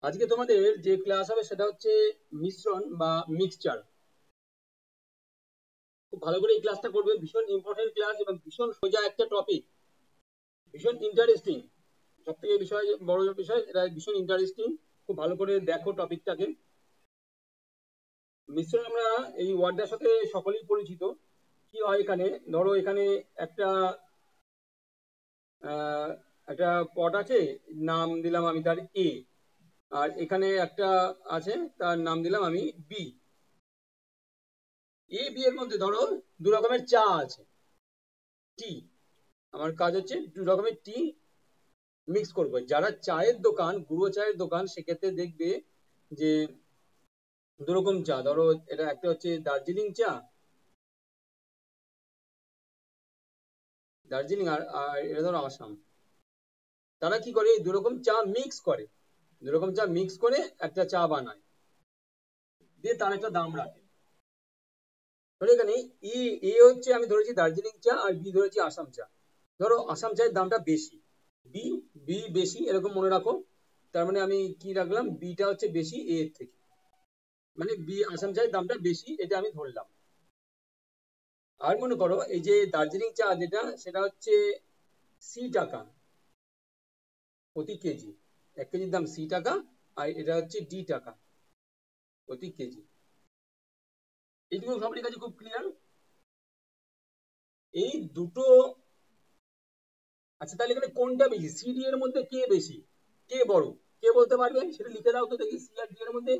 আজকে তোমাদের যে ক্লাস হবে সেটা হচ্ছে মিশ্রণ বা মিক্সচার। খুব ভালো করে এই ক্লাসটা করবে, ভীষণ ইম্পর্টেন্ট ক্লাস এবং ভীষণ সোজা একটা টপিক, ভীষণ ইন্টারেস্টিং। সব থেকে বিষয়, বড় বিষয়, এটা ভীষণ ইন্টারেস্টিং। খুব ভালো করে দেখো টপিকটাকে। মিশ্রণ আমরা এই ওয়ার্ডটার সাথে সকলেই পরিচিত। কি হয় এখানে, ধরো এখানে একটা আহ, একটা পট আছে, নাম দিলাম আমি তার এ, আর এখানে একটা আছে, তার নাম দিলাম আমি বি। এ বি এর মধ্যে ধরো দু রকমের চা আছে, টি। আমার কাজ হচ্ছে দু রকমের টি মিক্স করবো। যারা চায়ের দোকান, গুঁড়ো চায়ের দোকান, সেক্ষেত্রে দেখবে যে দু রকম চা, ধরো এটা একটা হচ্ছে দার্জিলিং চা, দার্জিলিং, আর আর এটা ধরো আসাম। তারা কি করে, এই দু রকম চা মিক্স করে, দু রকম চা মিক্স করে একটা চা বানায়, দিয়ে তার একটা দাম রাখে। ধরো এখানে ই, এ হচ্ছে আমি ধরেছি দার্জিলিং চা, আর বি ধরেছি আসাম চা। ধরো আসাম চায়ের দামটা বেশি, বি, বি বেশি, এরকম মনে রাখো। তার মানে আমি কি রাখলাম, বিটা হচ্ছে বেশি এ এর থেকে, মানে বি, আসাম চায়ের দামটা বেশি, এটা আমি ধরলাম। আর মনে করো এই যে দার্জিলিং চা যেটা, সেটা হচ্ছে C টাকা প্রতি কেজি, 1 কেজির দাম C টাকা, আর এটা হচ্ছে D টাকা প্রতি কেজি। এইটুকু সবার কাছে খুব ক্লিয়ার এই দুটো। আচ্ছা, তাহলে এখানে কোনটা বেশি, সি ডি এর মধ্যে কে বেশি, কে বড়, কে বলতে পারবে? সেটা লিখে দাও তো দেখি, সি আর ডি এর মধ্যে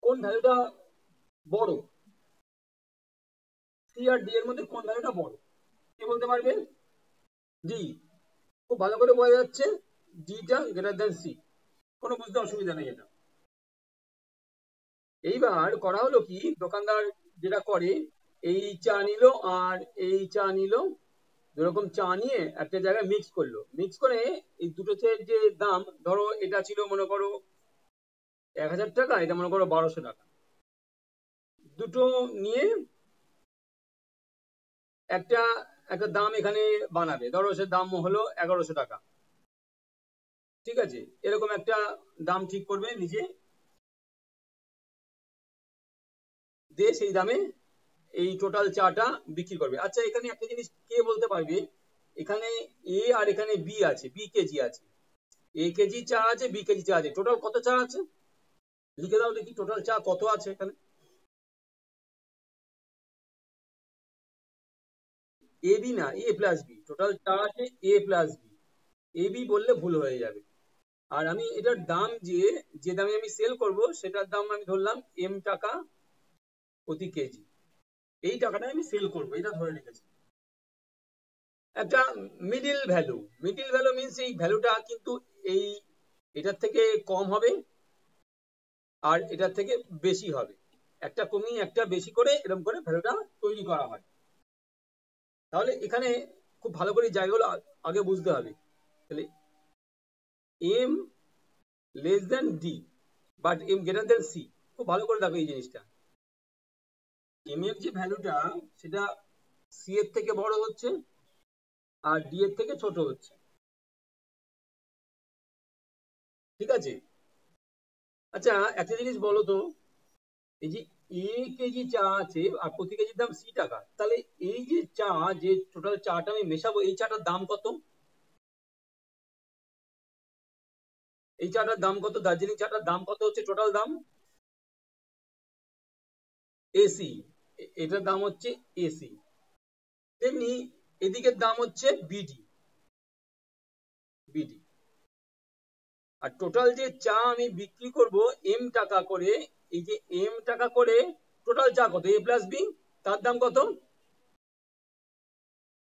কোন ভ্যালুটা বড়, সি আর ডি এর মধ্যে কোন ভ্যালুটা বড়, কে বলতে পারবে? ডি। খুব ভালো করে বোঝা যাচ্ছে, ডিটা গ্রেটার দেন সি, কোনো বুঝতে অসুবিধা নেই এটা। এইবার করা হলো কি, দোকানদার যেটা করে, এই চা নিল আর এই চা নিল, যেরকম চা নিয়ে একটা জায়গায় মিক্স করলো, মিক্স করে এই দুটো যে দাম, ধরো এটা ছিল মনে করো 1000 টাকা, এটা মনে করো 1200 টাকা, দুটো নিয়ে একটা একটা দাম এখানে বানাবে, ধরো সে দাম হলো 1100 টাকা। ঠিক আছে, এরকম একটা দাম ঠিক করবে নিজে, দিয়ে সেই দামে এই টোটাল চাটা বিক্রি করবে। আচ্ছা, এখানে একটা জিনিস কে বলতে পারবে, এখানে এ আর এখানে বি আছে, বি কেজি আছে, এ কেজি চা আছে, বি কেজি চা আছে, টোটাল কত চা আছে? লিখে দাও দেখি টোটাল চা কত আছে এখানে। এ বি না, এ প্লাস বি, টোটাল চা আছে এ প্লাস বি। এ বি বললে ভুল হয়ে যাবে। আর আমি এটার দাম যে, যে দামে আমি সেল করব, সেটার দাম আমি ধরলাম M টাকা প্রতি কেজি। এই টাকাটা আমি সেল করব, এটা ধরে রেখেছি। একটা middle value, middle value means এই ভ্যালুটা কিন্তু এই, এটার থেকে কম হবে আর এটার থেকে বেশি হবে, একটা কমিয়ে একটা বেশি করে এরকম করে ভ্যালুটা তৈরি করা হয়। তাহলে এখানে খুব ভালো করে জায়গাগুলো আগে বুঝতে হবে। তাহলে M less than D, but M greater than C. খুব ভালো করে দেখো এই জিনিসটা, এম এর যে ভ্যালুটা, সেটা সি এর থেকে বড় হচ্ছে আর ডি এর থেকে ছোট হচ্ছে। ঠিক আছে। আচ্ছা, একটা জিনিস বলো তো, এই যে এ কেজি চা আছে আর প্রতি কেজির দাম C টাকা, তাহলে এই যে চা, যে টোটাল চাটা আমি মেশাবো, এই চাটার দাম কত? এই চাটার দাম কত, দার্জিলিং চাটার দাম কত হচ্ছে টোটাল দাম? এসি, এটার দাম হচ্ছে এসি। তেমনি এদিকের দাম হচ্ছে বিডি, বিডি। আর টোটাল যে চা আমি বিক্রি করব M টাকা করে, এই যে M টাকা করে টোটাল চা কত, এ প্লাস বি, তার দাম কত?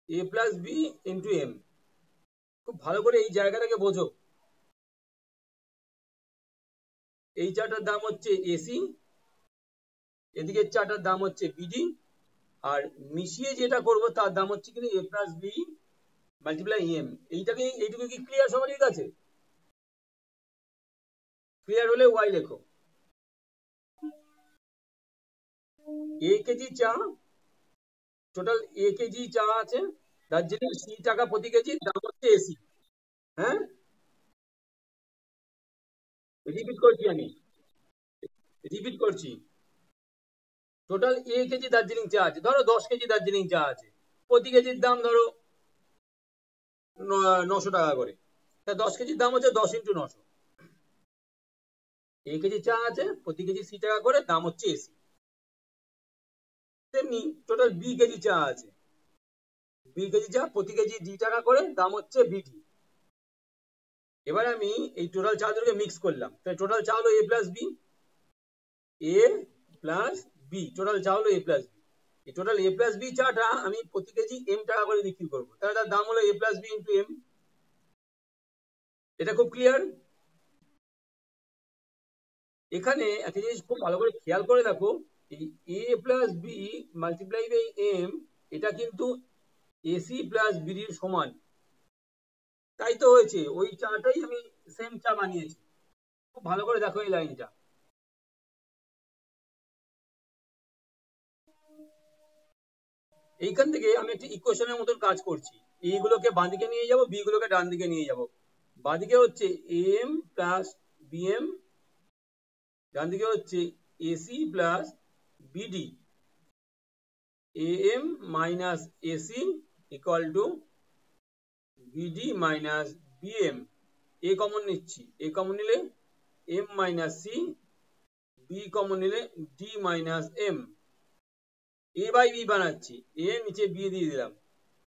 এ প্লাস বি ইন্টু এম। খুব ভালো করে এই জায়গাটাকে বোঝো। এই চাটার দাম হচ্ছে এসি, এদিকের চাটার দাম হচ্ছে বিডি, আর মিশিয়ে যেটা করব তার দাম হচ্ছে কিন্তু এ প্লাস বি মাল্টিপ্লাই এম। এইটাকে, এইটুকু কি ক্লিয়ার সবারই কাছে? ক্লিয়ার হলে ওয়াই লেখো। এ কেজি চা, টোটাল এ কেজি চা আছে দার্জিলিং, C টাকা প্রতি কেজি, দাম হচ্ছে এসি। হ্যাঁ, রিপিট করছি আমি, রিপিট করছি। টোটাল এ কেজি দার্জিলিং চা আছে, ধরো 10 কেজি দার্জিলিং চা আছে, প্রতি কেজির দাম ধরো 900 টাকা করে। তা 10 কেজির দাম হচ্ছে 10 × 900। এ কেজি চা আছে, প্রতি কেজি C টাকা করে, দাম হচ্ছে AC। তেমনি টোটাল বি কেজি চা আছে, বি কেজি চা প্রতি কেজি D টাকা করে, দাম হচ্ছে BD। এবার আমি এই টোটাল চা দুটোকে মিক্স করলাম, তাই টোটাল চা হলো A+B, A+B, টোটাল চা হলো A+B। এই টোটাল A+B চাটা আমি প্রতি কেজি M টাকা করে বিক্রি করবো, তাহলে তার দাম হলো A+B × M। এটা খুব ক্লিয়ার। এখানে একটা জিনিস খুব ভালো করে খেয়াল করে দেখো, এই A+B মাল্টিপ্লাই বাই M, এটা কিন্তু AC+BD এর সমান। তাই তো হয়েছে, ওই চাটাই আমি সেম চা বানিয়েছি। খুব ভালো করে দেখো এই লাইনটা। এইখান থেকে আমি একটা ইকুয়েশনের মতন কাজ করছি, এইগুলোকে বাঁ দিকে নিয়ে যাব, বি গুলোকে ডান দিকে নিয়ে যাব। বাঁ দিকে হচ্ছে AM প্লাস BM, ডান দিকে হচ্ছে AC plus BD। AM minus AC equal to BD minus BM। A common নিচ্ছি, এ কমন নিলে M minus C, B common নিলে D minus M। A by B বানাচ্ছি, এ নিচে বি দিয়ে দিলাম,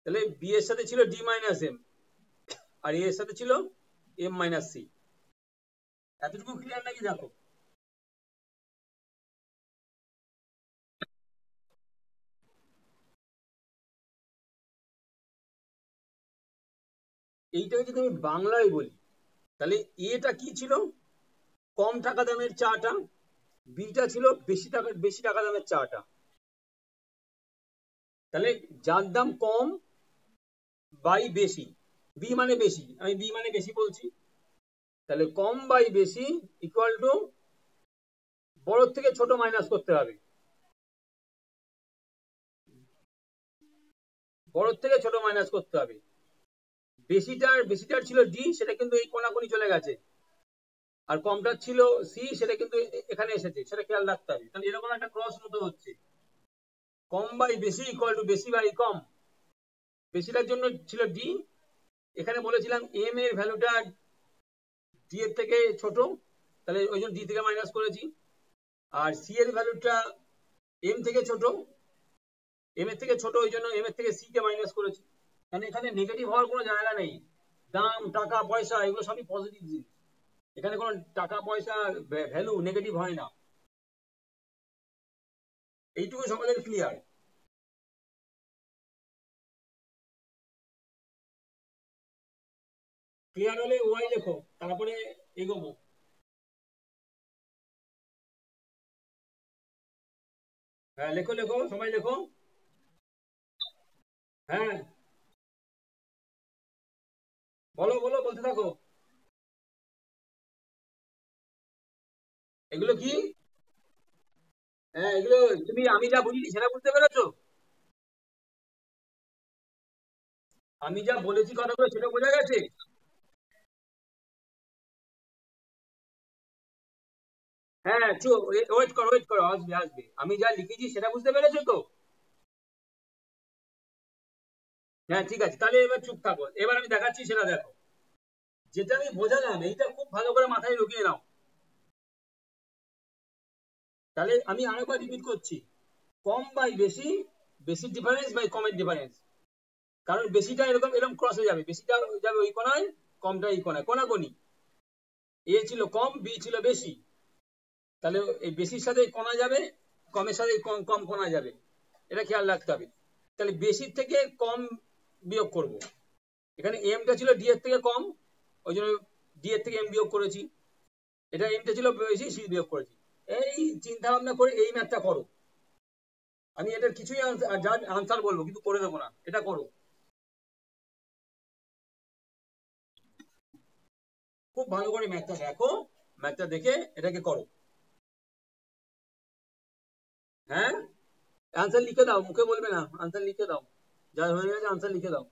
তাহলে বি এর সাথে ছিল D মাইনাস M, আর এ এর সাথে ছিল M মাইনাস C। এতটুকু ক্লিয়ার নাকি? দেখো, এইটাকে যদি আমি বাংলায় বলি, তাহলে এটা কি ছিল? কম টাকা দামের চাটা। বিটা ছিল বেশি টাকা দামের চাটা। তাহলে যার দাম কম বাই বেশি, বি মানে বেশি, আমি বি মানে বেশি বলছি, তাহলে কম বাই বেশি ইকুয়াল টু বড় থেকে ছোট মাইনাস করতে হবে, বড় থেকে ছোট মাইনাস করতে হবে। বেশিটার ছিল ডি, সেটা কিন্তু এই কোনাকুনি চলে গেছে, আর কমটার ছিল সি, সেটা কিন্তু এখানে এসেছে, সেটা খেয়াল রাখতে হবে। তাহলে এরকম একটা ক্রস মতো হচ্ছে, কম বাই বেশি ইকুয়াল টু বেশি বাই কম। বেশিটার জন্য ছিল ডি, এখানে বলেছিলাম এম এর ভ্যালুটা ডি এর থেকে ছোট, তাহলে ওই জন্য ডি থেকে মাইনাস করেছি। আর সি এর ভ্যালুটা এম থেকে ছোট, এম এর থেকে ছোট, ওই জন্য এম এর থেকে সি কে মাইনাস করেছি। মানে এখানে নেগেটিভ হওয়ার কোনো জায়গা নেই। দাম, টাকা পয়সা এগুলো সবই পজিটিভ জিনিস, এখানে কোনো টাকা পয়সা ভ্যালু নেগেটিভ হয় না। এইটুকু সকলের ক্লিয়ার? ক্লিয়ার হলে ওয়াই লেখো, তারপরে এগোবো। হ্যাঁ লেখো লেখো, সবাই লেখো। হ্যাঁ বলো বলো, বলতে থাকো। এগুলো কি? হ্যাঁ এগুলো তুমি, আমি যা বুঝি সেটা বুঝতে পেরেছো? আমি যা বলেছি কথাগুলো সেটা বোঝা গেছে? হ্যাঁ ওয়েট করো, ওয়েট করো, আসবে আসবে। আমি যা লিখেছি সেটা বুঝতে পেরেছো তো? হ্যাঁ ঠিক আছে, তাহলে এবার চুপ থাকো, এবার আমি দেখাচ্ছি সেটা দেখো। যেটা আমি বোঝালাম এইটা খুব ভালো করে মাথায় ঢুকিয়ে নাও। তাহলে আমি আরেকবার রিপিট করছি, কম বাই বেশি, বেশির ডিফারেন্স বাই কমের ডিফারেন্স। কারণ বেশিটা এরকম এরকম ক্রস হয়ে যাবে, বেশিটা যাবে ওই কোনায়, কমটা এই কোনায়, কোনাকোনি। এ ছিল কম, বি ছিল বেশি, তাহলে এই বেশির সাথে কোনা যাবে, কমের সাথে কম কম কোনা যাবে, এটা খেয়াল রাখতে হবে। তাহলে বেশির থেকে কম বিয়োগ করব, এখানে এমটা ছিল ডি এর থেকে কম, ওই জন্য ডি এর থেকে এম বিয়োগ করেছি। এটা এমটা ছিল বেশি, সি বিয়োগ করেছি। এই চিন্তা ভাবনা করে এই ম্যাথটা করো। আমি এটার কিছুই আনসার বলবো, কিন্তু করে দেবো না, এটা করো। খুব ভালো করে ম্যাথটা দেখো, ম্যাথটা দেখে এটাকে করো। হ্যাঁ আনসার লিখে দাও, মুখে বলবে না, আনসার লিখে দাও, যা হয়ে গেছে আনসার লিখে দাও।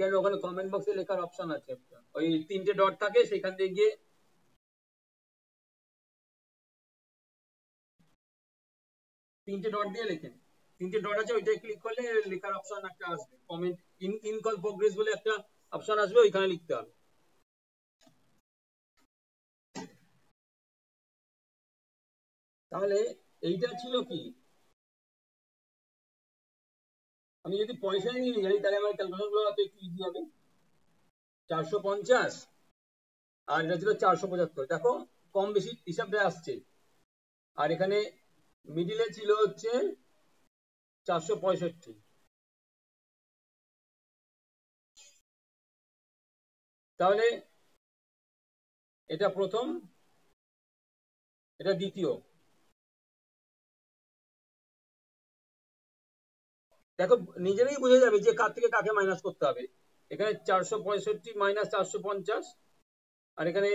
কেন ওখানে কমেন্ট বক্সে লেখার অপশন আছে, ওই 3টে ডট থাকে, সেখান দিয়ে গিয়ে 3টে ডট দিয়ে লেখেন, 3টে ডট আছে, ওইটাই ক্লিক করলে লেখার অপশন একটা আসবে, কমেন্ট ইন কল প্রোগ্রেস বলে একটা অপশন আসবে, ওইখানে লিখতে হবে। তাহলে এইটা ছিল কি, আমি যদি পয়সা নিয়ে যাই তাহলে আমার ক্যালকুলেশন গুলো একটু ইজি হবে। 450 আর এটা ছিল 475, দেখো কম বেশি হিসাবটা আসছে। আর এখানে মিডিলে ছিল হচ্ছে 465। তাহলে এটা প্রথম, এটা দ্বিতীয়। দেখো নিজেরাই বুঝে যাবে যে কার থেকে কাকে মাইনাস করতে হবে। এখানে 465 মাইনাস 450, আর এখানে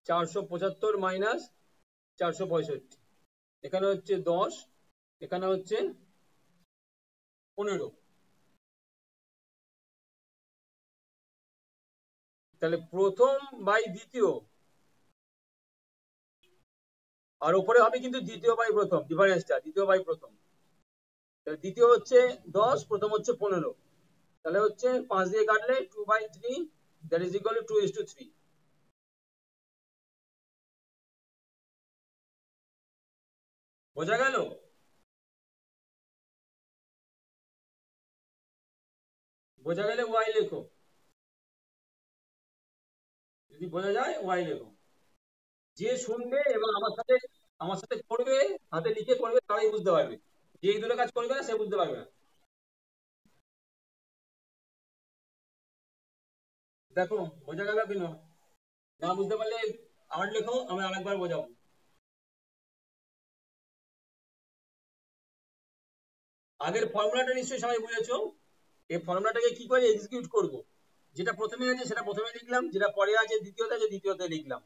475 মাইনাস 465, এখানে হচ্ছে 10, এখানে হচ্ছে 15। তাহলে প্রথম বাই দ্বিতীয়, আর উপরে হবে কিন্তু দ্বিতীয় বাই প্রথম, ডিফারেন্সটা দ্বিতীয় বাই প্রথম। দ্বিতীয় হচ্ছে 10, প্রথম হচ্ছে 15, তাহলে হচ্ছে 5 দিয়ে কাটলে 2/3, দ্যাট ইজ ইকুয়াল টু 2:3। বোঝা গেল? বোঝা গেলে ওয়াই লেখো, যদি বোঝা যায় ওয়াই লেখো। যে শুনবে এবং আমার সাথে করবে, হাতে লিখে করবে, তারাই বুঝতে পারবে। যে এই দুটো কাজ করবে না সে বুঝতে পারবে না। দেখো বোঝা গেল কিনা? না বুঝতে পারলে আবার লেখো, আমি আরেকবার বোঝাবো। আগের ফর্মুলাটা নিশ্চয়ই সবাই বুঝেছো। এই ফর্মুলাটাকে কি করে এক্সিকিউট করব, যেটা প্রথমে আছে সেটা প্রথমে লিখলাম, যেটা পরে আছে দ্বিতীয়তে আছে দ্বিতীয়তে লিখলাম।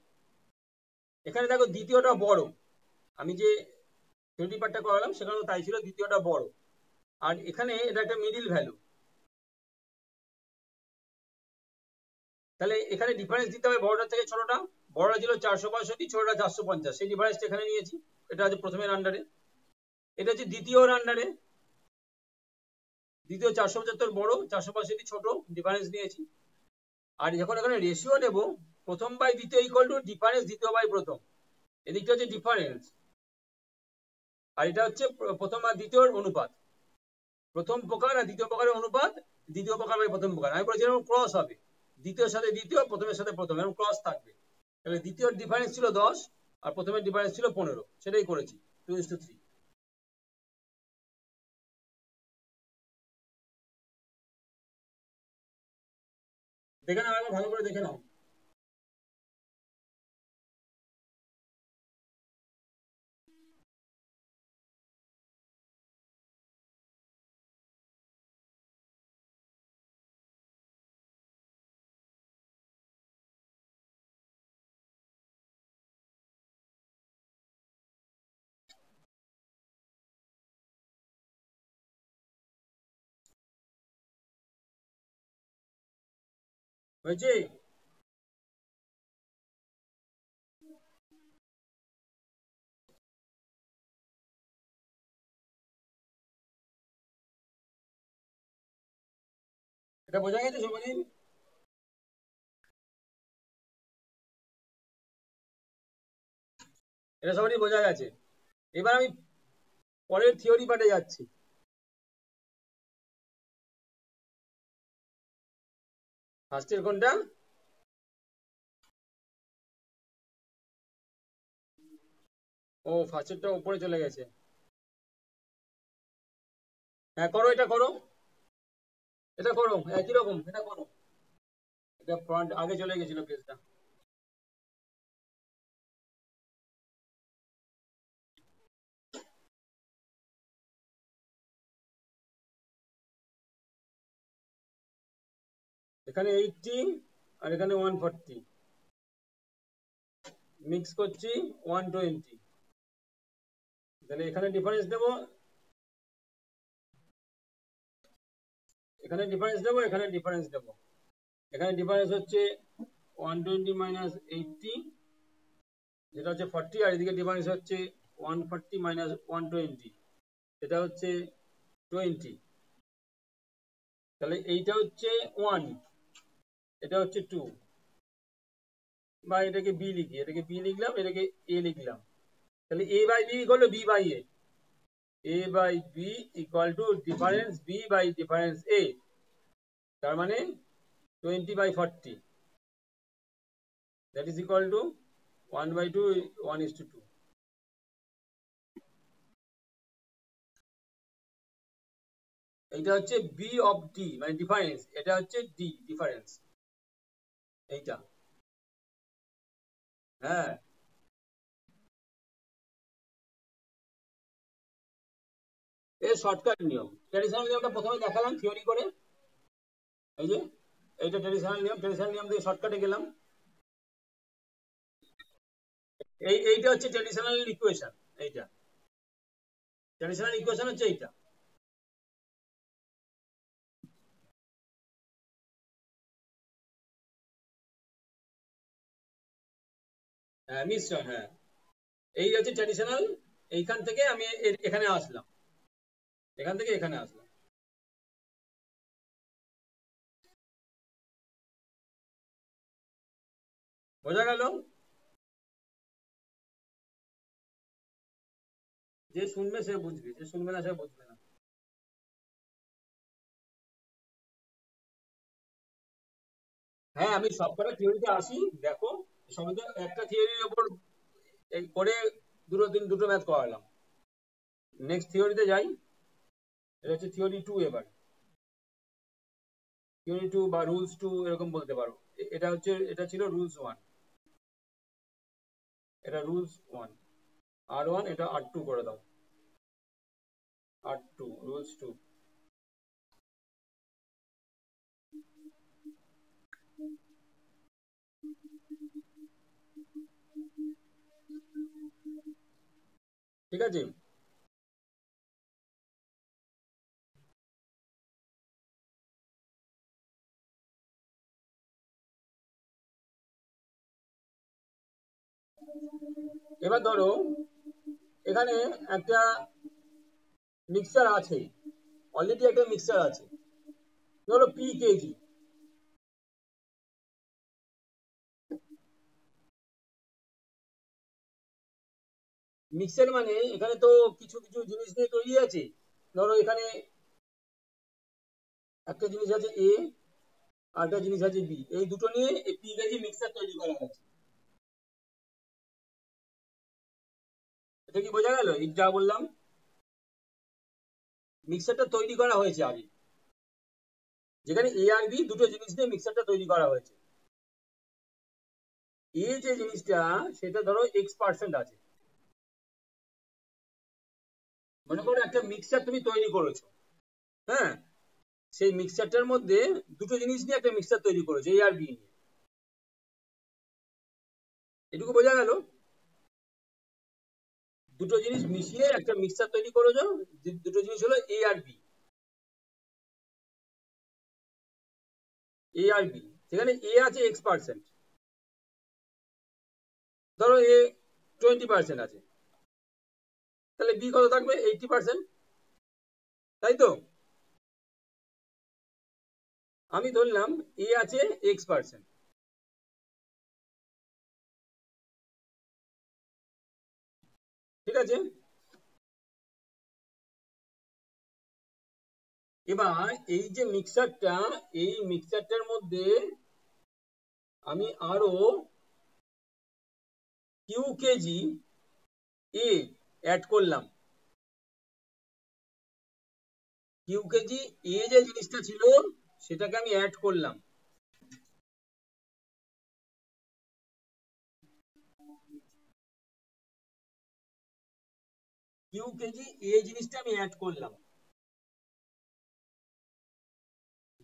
এখানে দেখো দ্বিতীয়টা বড়, আমি যে থিওরি পার্টটা করালাম সেখানেও তাই ছিল, দ্বিতীয়টা বড়। আর এখানে এটা একটা মিডিল ভ্যালু, তাহলে এখানে ডিফারেন্স দিতে হবে বড়টা থেকে ছোটটা। বড়টা ছিল 465, ছোটটা 450, সেই ডিফারেন্সটা এখানে নিয়েছি। এটা আছে প্রথমের আন্ডারে, এটা হচ্ছে দ্বিতীয়র আন্ডারে। দ্বিতীয় 475 বড়, 465 ছোট, ডিফারেন্স নিয়েছি। আর যখন এখানে রেশিও নেব, প্রথম বাই দ্বিতীয় ইকুয়াল টু ডিফারেন্স দ্বিতীয় বাই প্রথম, এদিকটা হচ্ছে ডিফারেন্স, আর এটা হচ্ছে প্রথম আর দ্বিতীয়র অনুপাত। প্রথম প্রকার আর দ্বিতীয় প্রকারের অনুপাত, দ্বিতীয় প্রকার বাই প্রথম প্রকার। আমি বলেছিলাম ক্রস হবে, দ্বিতীয়ের সাথে দ্বিতীয়, প্রথমের সাথে প্রথম, এরকম ক্রস থাকবে। তাহলে দ্বিতীয়র ডিফারেন্স ছিল 10 আর প্রথমের ডিফারেন্স ছিল 15, সেটাই করেছি 2:3। দেখে নাও, ভালো করে দেখে নাও। হয়েছে? এটা বোঝা গেছে সবাই? এটা সবারই বোঝা গেছে। এবার আমি পরের থিওরি পার্টে যাচ্ছি। ফার্স্টের কোনটা? ও, ফার্স্টেরটা উপরে চলে গেছে। হ্যাঁ করো, এটা করো, এটা করো, একই রকম এটা করো। এটা ফ্রন্ট আগে চলে গেছিল পেজটা। এখানে 80 আর এখানে 140, মিক্স করছি 120। তাহলে এখানে ডিফারেন্স দেবো, এখানে ডিফারেন্স দেবো, এখানে ডিফারেন্স দেবো। এখানে ডিফারেন্স হচ্ছে 120 মাইনাস 80, যেটা হচ্ছে 40, আর এদিকে ডিফারেন্স হচ্ছে 140 মাইনাস 120, সেটা হচ্ছে 20। তাহলে এইটা হচ্ছে 1, এটা হচ্ছে 2, বা এটাকে বি লিখি, এটাকে বি লিখলাম, এটাকে এ লিখলাম। তাহলে A by B equal to B by A, A by B equal to difference B by difference A, তার মানে 20/40, that is equal to 1/2, 1:2। এইটা হচ্ছে বি অফ ডি মানে ডিফারেন্স, এটা হচ্ছে ডি ডিফারেন্স, এইটা। হ্যাঁ, এই শর্টকাট নিয়ম, ট্র্যাডিশনাল নিয়মটা প্রথমে দেখালাম থিওরি করে, এই যে এইটা ট্র্যাডিশনাল নিয়ম, ট্র্যাডিশনাল নিয়ম দিয়ে শর্টকাটে গেলাম। এইটা হচ্ছে ট্র্যাডিশনাল ইকুয়েশন, এইটা ট্র্যাডিশনাল ইকুয়েশন হচ্ছে এইটা। হ্যাঁ মিশ্রণ, হ্যাঁ এই হচ্ছে ট্র্যাডিশনাল। এইখান থেকে আমি এখানে আসলাম, এখান থেকে এখানে আসলাম। বোঝা গেল? যে শুনবে সে বুঝবে, যে শুনবে না সে বুঝবে না। হ্যাঁ আমি সবকটা থিওরিতে আসি, দেখো সবাই তো একটা থিওরির উপর করে দুটো ম্যাথ করালাম। নেক্সট থিওরিতে যাই, এটা হচ্ছে থিওরি 2। এবার থিওরি 2 বা রুলস 2 এরকম বলতে পারো। এটা হচ্ছে, এটা ছিল রুলস 1, এটা রুলস 1, R1, এটা R2 করে দাও, R2 রুলস 2। ঠিক আছে, এবার ধরো এখানে একটা মিক্সচার আছে, অলরেডি একটা মিক্সচার আছে, ধরো পি কেজি। মিক্সচার মানে এখানে তো কিছু কিছু জিনিস দিয়ে তৈরি আছে। ধরো এখানে একটা জিনিস আছে এ, আর একটা জিনিস আছে বি, এই দুটো নিয়ে এই পি কেজি মিক্সচার তৈরি করা হয়েছে। এটা কি বোঝা গেল? এই যা বললাম, মিক্সচারটা তৈরি করা হয়েছে আগে, যেখানে এ আর বি দুটো জিনিস দিয়ে মিক্সচারটা তৈরি করা হয়েছে। এ যে জিনিসটা সেটা ধরো X% আছে। মনে করো একটা মিক্সচার তুমি তৈরি করেছো, হ্যাঁ, সেই মিক্সচারটার মধ্যে দুটো জিনিস নিয়ে একটা মিক্সচার তৈরি করেছো, এ আর বি নিয়ে। এটুকু বোঝা গেল? দুটো জিনিস মিশিয়ে একটা মিক্সচার তৈরি করেছো, দুটো জিনিস হলো এ আর বি, এ আর বি। সেখানে এ আছে X%, ধরো এ 20% আছে, তাহলে বি কত থাকবে? 80%, তাই তো? আমি ধরলাম এ আছে X%, ঠিক আছে। এবার এই যে মিক্সচারটা, এই মিক্সচারটার মধ্যে আমি আরো কিউ কেজি এ অ্যাড করলাম। কিউ কেজি এ যে জিনিসটা ছিল সেটাকে আমি অ্যাড করলাম। কিউ কেজি এ জিনিসটা আমি অ্যাড করলাম।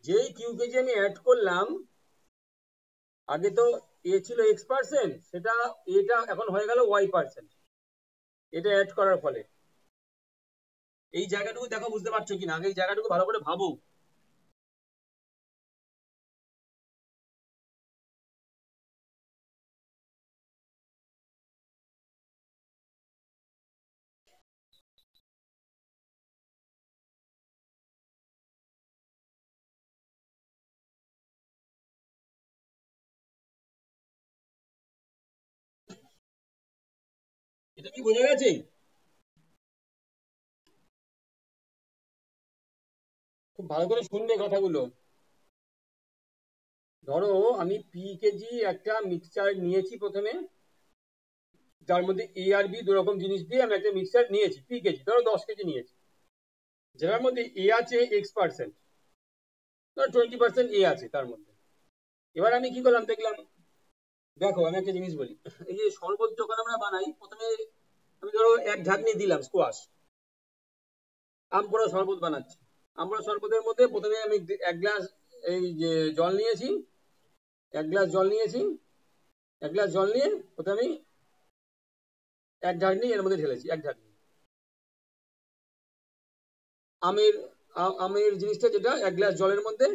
যেই কিউ কেজি আমি অ্যাড করলাম, আগে তো এ ছিল X%, সেটা এটা এখন হয়ে গেল Y%, এটা অ্যাড করার ফলে। এই জায়গাটুকু দেখো বুঝতে পারছো কিনা, আগে এই জায়গাটুকু ভালো করে ভাবো। এটা কি বোঝা গেছে? খুব ভালো করে শুনবে কথাগুলো। ধরো আমি পি কেজি একটা মিক্সচার নিয়েছি প্রথমে, যার মধ্যে এ আর বি দু রকম জিনিস দিয়ে আমি একটা মিক্সচার নিয়েছি। পি কেজি ধরো 10 কেজি নিয়েছি, যেটার মধ্যে এ আছে X%, ধরো 20% এ আছে তার মধ্যে। এবার আমি কি করলাম দেখলাম, দেখো আমি একটা জিনিস বলি, এই যে শরবত যখন আমরা বানাই প্রথমে আমি ধরো এক ঢাকনি দিলাম স্কোয়াশ, আম পোড়া শরবত বানাচ্ছি। আম পোড়া শরবতের মধ্যে প্রথমে আমি এক গ্লাস এই যে জল নিয়েছি, এক গ্লাস জল নিয়েছি, এক গ্লাস জল নিয়ে প্রথমে আমি এক ঢাকনি এর মধ্যে ঢেলেছি, এক ঢাকনি আমের আমের জিনিসটা যেটা এক গ্লাস জলের মধ্যে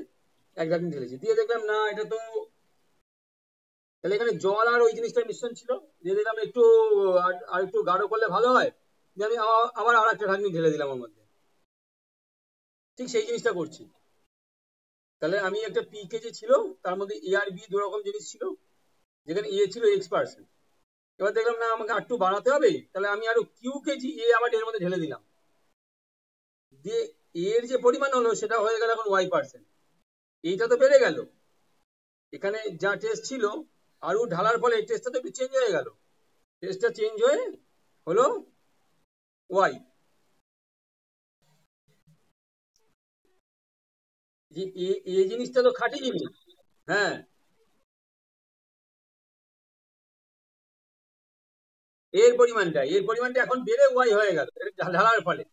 এক ঢাকনি ঢেলেছি, দিয়ে দেখলাম না এটা তো, তাহলে এখানে জল আর ওই জিনিসটার মিশ্রণ ছিল, দিয়ে দেখলাম একটু আর একটু গাঢ় করলে ভালো হয়, দিয়ে আমি আবার আর একটা ঢাকনি ঢেলে দিলাম ওর মধ্যে। ঠিক সেই জিনিসটা করছি। তাহলে আমি একটা পি কেজি ছিল, তার মধ্যে এ আর বি দু রকম জিনিস ছিল, যেখানে এ ছিল X%। এবার দেখলাম না আমাকে আর একটু বাড়াতে হবে, তাহলে আমি আরো কিউ কেজি এ আবার এর মধ্যে ঢেলে দিলাম, দিয়ে এর যে পরিমাণ হলো সেটা হয়ে গেল এখন Y%। এইটা তো বেড়ে গেল, এখানে যা টেস্ট ছিল আরু ঢালার ফলে টেস্টটা তো একটু চেঞ্জ হয়ে গেল, টেস্টটা চেঞ্জ হয়ে হলো ওয়াই। যে এই জিনিসটা তো খাঁটি জিনিস। হ্যাঁ, এর পরিমাণটা এখন বেড়ে ওয়াই হয়ে গেল ঢালার ফলে।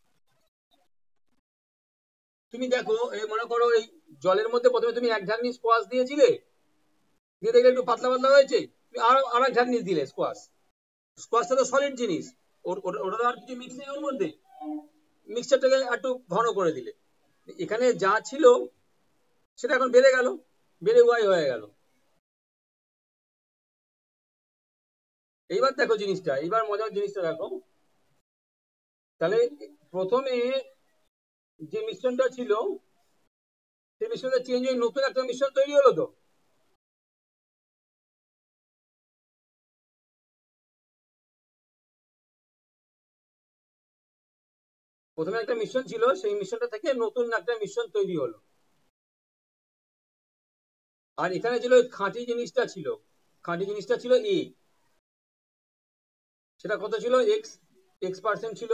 তুমি দেখো এই মনে করো এই জলের মধ্যে প্রথমে তুমি এক ঢাকনি স্কোয়াশ দিয়েছিলে, দিয়ে দেখলে একটু পাতলা পাতলা হয়েছে, তুমি আরো আর এক ঢাকনি দিলে স্কোয়াশ। স্কোয়াশটা তো সলিড জিনিস, ওটা তো আর কিছু মিক্স নেই ওর মধ্যে, মিক্সচারটাকে একটু ঘন করে দিলে, এখানে যা ছিল সেটা এখন বেড়ে গেল, বেড়ে ওয়াই হয়ে গেল। এইবার দেখো জিনিসটা, এইবার মজার জিনিসটা দেখো, তাহলে প্রথমে যে মিশ্রণটা ছিল সেই মিশ্রণটা চেঞ্জ হয়ে নতুন একটা মিশ্রণ তৈরি হলো তো। প্রথমে একটা মিশ্রণ ছিল, সেই মিশ্রণটা থেকে নতুন একটা মিশ্রণ তৈরি হলো। আর এখানে ছিল খাঁটি জিনিসটা ছিল, খাঁটি জিনিসটা ছিল এ, সেটা কত ছিল X% ছিল।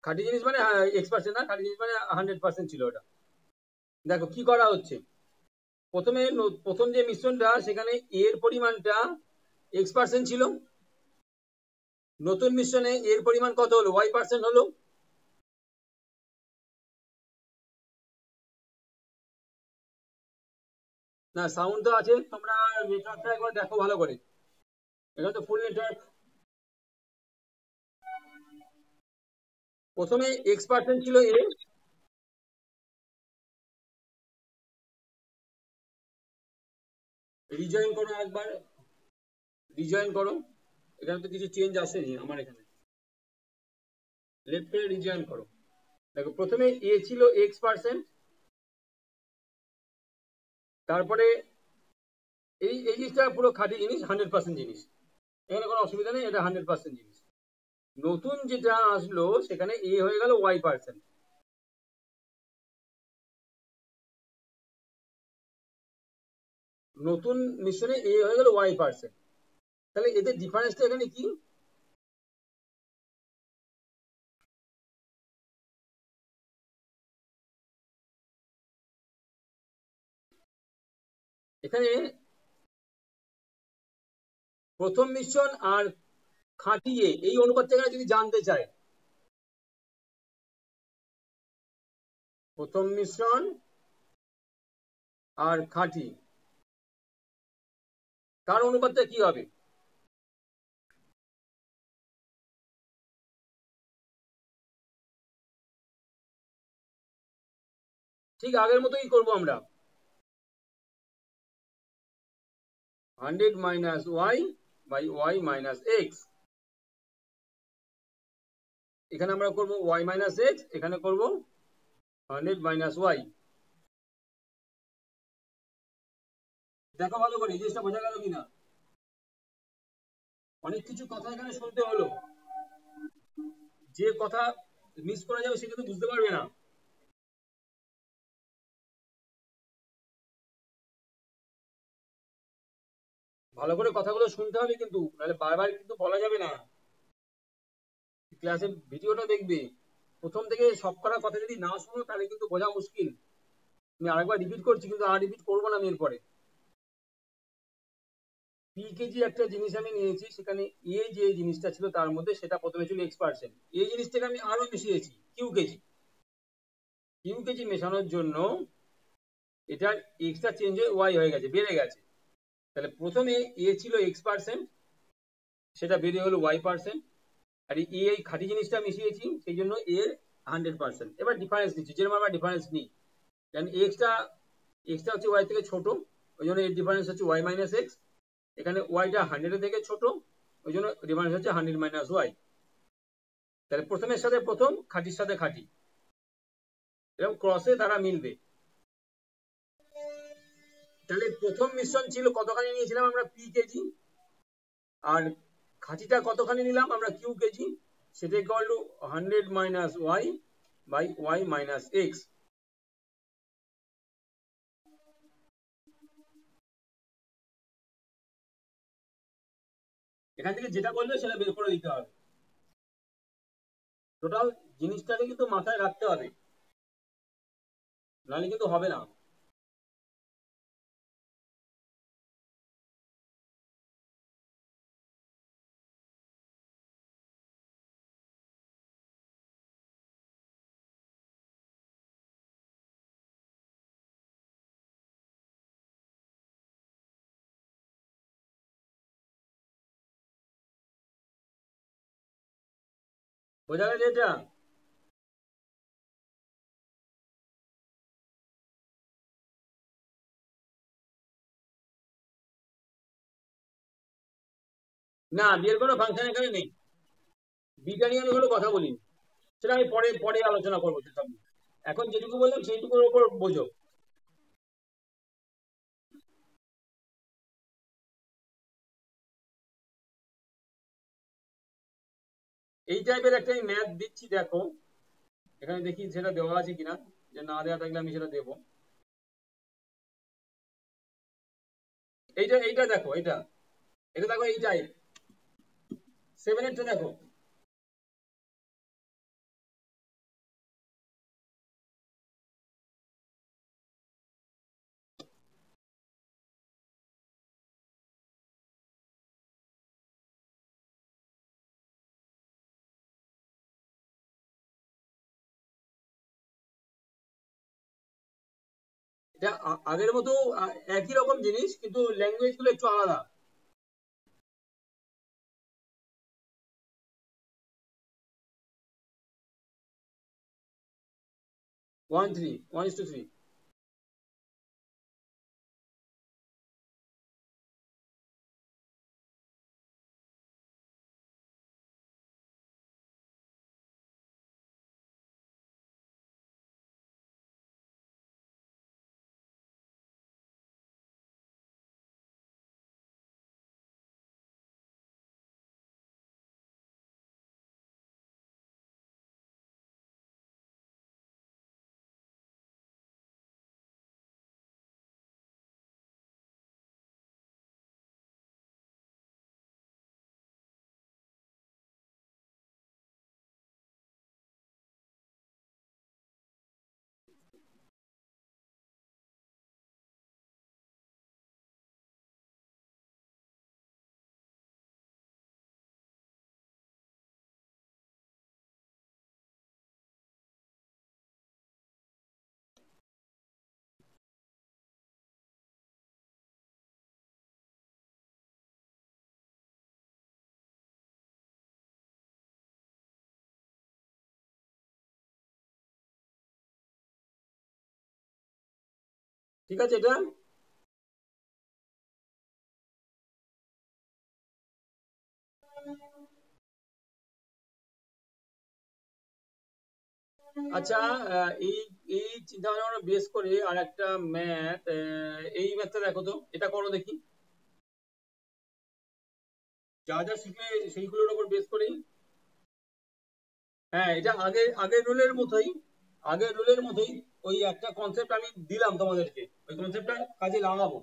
খাঁটি জিনিস মানে X% না, খাঁটি জিনিস মানে 100% ছিল ওটা। দেখো কি করা হচ্ছে, প্রথমে প্রথম যে মিশ্রণটা সেখানে এর পরিমাণটা X% ছিল, নতুন মিশ্রণে এর পরিমাণ কত হলো Y% হলো। না সাউন্ড তো আছে, তোমরা নেটওয়ার্কটা একবার দেখো ভালো করে, এখানে তো ফুল নেটওয়ার্ক। প্রথমে X% ছিল এ, রিজয়েন করো একবার, রিজয়েন করো, এখানে তো কিছু চেঞ্জ আসেনি আমার এখানে, লেফট করে রিজয়েন করো। দেখো প্রথমে এ ছিল X%, তারপরে এই জিনিসটা পুরো খাঁটি জিনিস, 100% জিনিস, এখানে কোনো অসুবিধা নেই, এটা 100% জিনিস। নতুন যেটা আসলো সেখানে এ হয়ে গেল Y%, নতুন মিশ্রণে এ হয়ে গেল Y%। তাহলে এদের ডিফারেন্সটা এখানে কি, এখানে প্রথম মিশ্রণ আর খাঁটি এ এই অনুপাতটা এখানে যদি জানতে চায়, প্রথম মিশ্রণ আর খাঁটি তার অনুপাতটা কি হবে, ঠিক আগের মতোই করব আমরা, 100 minus Y by Y minus X. এখানে আমরা করব ওয়াই মাইনাস এক্স, এখানে করব 100 মাইনাস ওয়াই। দেখো ভালো করে জিনিসটা বোঝা গেল কিনা। অনেক কিছু কথা এখানে শুনতে হলো, যে কথা মিস করা যাবে সেটা তো বুঝতে পারবে না। ভালো করে কথাগুলো শুনতে হবে কিন্তু, নাহলে বারবার কিন্তু বলা যাবে না। ক্লাসের ভিডিওটা দেখবে, প্রথম থেকে সব করা কথা যদি না শোনো তাহলে কিন্তু বোঝা মুশকিল। আমি আরেকবার রিপিট করছি, কিন্তু আর রিপিট করবো না আমি এরপরে। পিকেজি একটা জিনিস আমি নিয়েছি, সেখানে এ যে জিনিসটা ছিল তার মধ্যে সেটা প্রথমে ছিল এক্স%, এই জিনিসটাকে আমি আরো মিশিয়েছি কিউ কেজি। কিউ কেজি মেশানোর জন্য এটার এক্সটা চেঞ্জ হয়ে ওয়াই হয়ে গেছে, বেড়ে গেছে। তাহলে প্রথমে এ ছিল এক্স%, সেটা বেড়ে হলো ওয়াই%। আর এই খাঁটি জিনিসটা মিশিয়েছি, সেই জন্য এর 100%। এবার ডিফারেন্স নিচ্ছি, যেরকম আমরা ডিফারেন্স নিই, কারণ এক্সটা এক্সটা হচ্ছে ওয়াই থেকে ছোট, ওই জন্য এর ডিফারেন্স হচ্ছে y-x। এখানে ওয়াইটা 100 থেকে ছোট, ওই জন্য ডিফারেন্স হচ্ছে 100 - y। তাহলে প্রথমের সাথে প্রথম, খাঁটির সাথে খাঁটি, এরকম ক্রসে তারা মিলবে। তাহলে প্রথম মিশ্রণ ছিল কতখানি নিয়েছিলাম আমরা, পি কেজি, আর খাঁটিটা কতখানি নিলাম আমরা, কিউ কেজি। সেটা ইকুয়াল টু 100 - y/y - x। এখান থেকে যেটা বলবে সেটা বের করে দিতে হবে। টোটাল জিনিসটাকে কিন্তু মাথায় রাখতে হবে, নাহলে কিন্তু হবে না। বোঝা গেছে এটা? না, বিয়ের কোনো ফাংশন এখানে নেই। বিটা নিয়ে আমি কোনো কথা বলিনি, সেটা আমি পরে পরে আলোচনা করবো সেসব নিয়ে। এখন যেটুকু বললাম সেইটুকুর ওপর বোঝো। এই টাইপের একটা আমি ম্যাথ দিচ্ছি, দেখো এখানে দেখি সেটা দেওয়া আছে কিনা, যে না দেওয়া থাকলে আমি সেটা দেবো। এইটা এইটা দেখো, এটা এটা দেখো, এই টাইপ 7-এরটা দেখো। এটা আগের মতো একই রকম জিনিস, কিন্তু ল্যাঙ্গুয়েজ গুলো একটু আলাদা। 1:3, 1:3। ঠিক আছে এটা। আচ্ছা, এই এই চিন্তা ভাবনা বেস করে আর একটা ম্যাথ, এই ম্যাথটা দেখো তো, এটা করো দেখি। যা যা শিখলে সেইগুলোর উপর বেস করেই। হ্যাঁ, এটা আগের রুলের মতোই ওই একটা কনসেপ্ট আমি দিলাম তোমাদেরকে, ওই কনসেপ্টটা কাজে লাগাবো।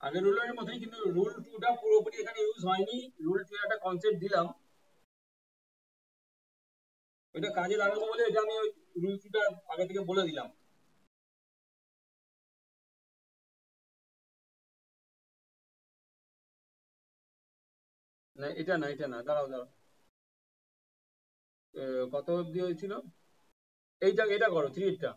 আগের রুলের মতোই, কিন্তু রুল টুটা পুরোপুরি এখানে ইউজ হয়নি। রুল টু একটা কনসেপ্ট দিলাম, ওইটা কাজে লাগাবো বলে এটা আমি ওই রুল টুটা আগে থেকে বলে দিলাম। না, এটা না, দাঁড়াও দাঁড়াও। কত অব্দি হয়েছিল? এটা করো, থ্রিটা।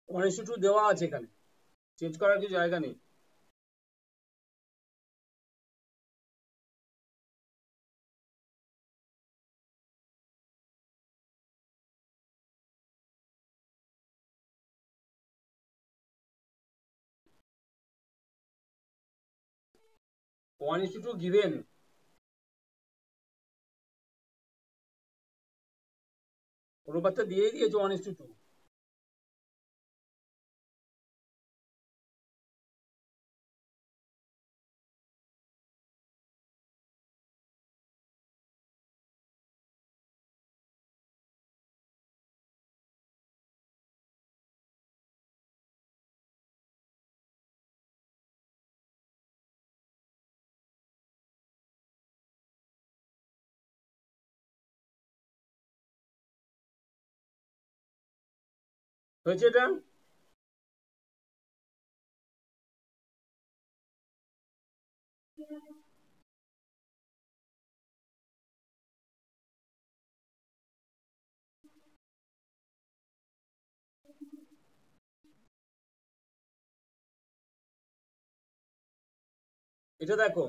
ওয়ান ইস টু দেওয়া আছে এখানে, চেঞ্জ করার কিছু জায়গা নেই। One is to given. অনুপাতটা দিয়েই দিয়েছে 1:2। হয়েছে এটা? এটা দেখো,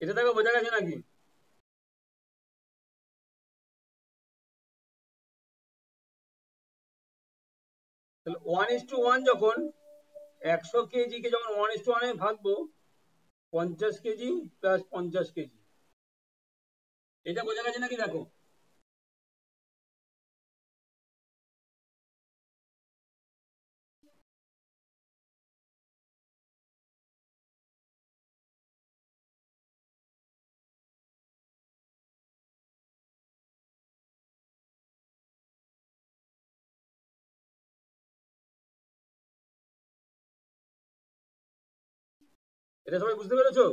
এটা দেখো বোঝা গেছে নাকি? তাহলে 1:1 যখন, 100 কেজি কে যখন 1:1 ভাগবো, 50 কেজি প্লাস 50 কেজি। এটা বোঝা গেছে নাকি দেখো? এটা সবাই বুঝতে পেরেছো?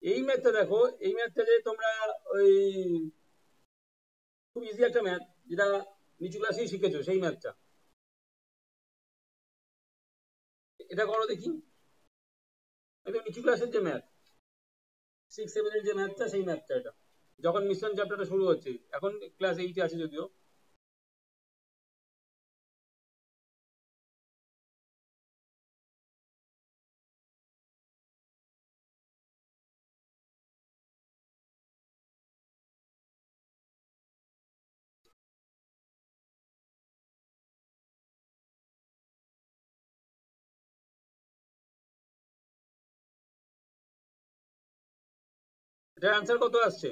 এই ম্যাথটা দেখো, এই ম্যাথটা যে তোমরা ওই খুব ইজি একটা ম্যাথ, যেটা নিচু ক্লাসেই শিখেছো সেই ম্যাথটা, এটা করো দেখি। একদম নিচু ক্লাসের যে ম্যাথ, 6-7 এর যে ম্যাথটা, সেই ম্যাথটা এটা, যখন মিশ্রণ চ্যাপ্টারটা শুরু হচ্ছে। এখন ক্লাস 8 আছে যদিও। এটার অ্যান্সার কত আসছে?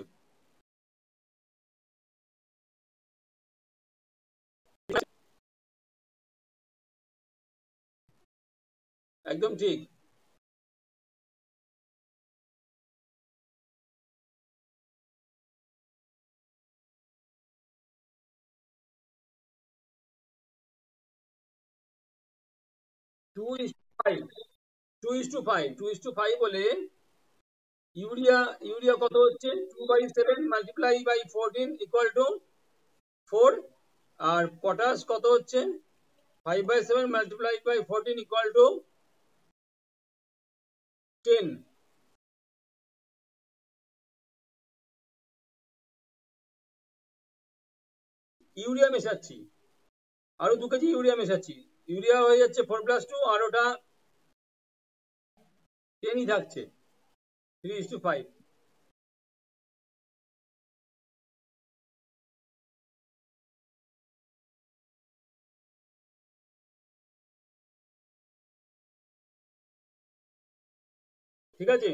একদম ঠিক। 2:5, 2:5, 2:5 বলে ইউরিয়া, ইউরিয়া কত হচ্ছে? 2/7 মাল্টিপ্লাই বাই 14 ইকুয়াল টু 4। আর পটাশ কত হচ্ছে? 5/7 multiply by 14 equal to 10। Urea মেশাচ্ছি, আরো 2 কেজি ইউরিয়া মেশাচ্ছি। ইউরিয়া হয়ে যাচ্ছে 4+2, আর ওটা 10ই থাকছে, 3:5। ঠিক আছে।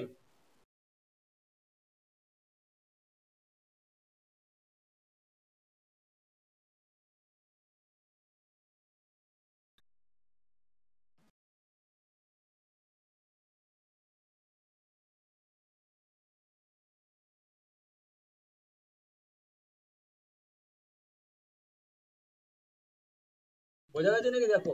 বোঝা গেছে নাকি দেখো?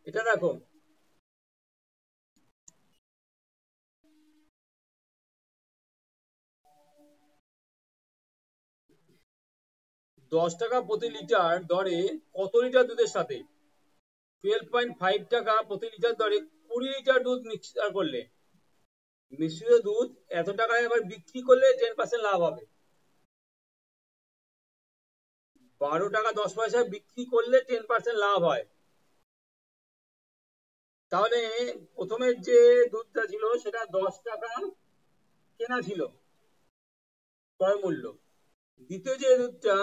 এটা দেখো, 10 টাকা প্রতি লিটার দরে কত লিটার দুধের সাথে 12.5 টাকা প্রতি লিটার দরে 20 লিটার দুধ মিক্সচার করলে মিশ্রিত দুধ এত টাকায় আবার বিক্রি করলে 10% লাভ হবে? 12 টাকা 10 পয়সায় বিক্রি করলে 10% লাভ হয়। তাহলে প্রথমের যে দুধটা ছিল সেটা 10 টাকা কেনা ছিল, ক্রয় মূল্য। দ্বিতীয় যে দুধটা,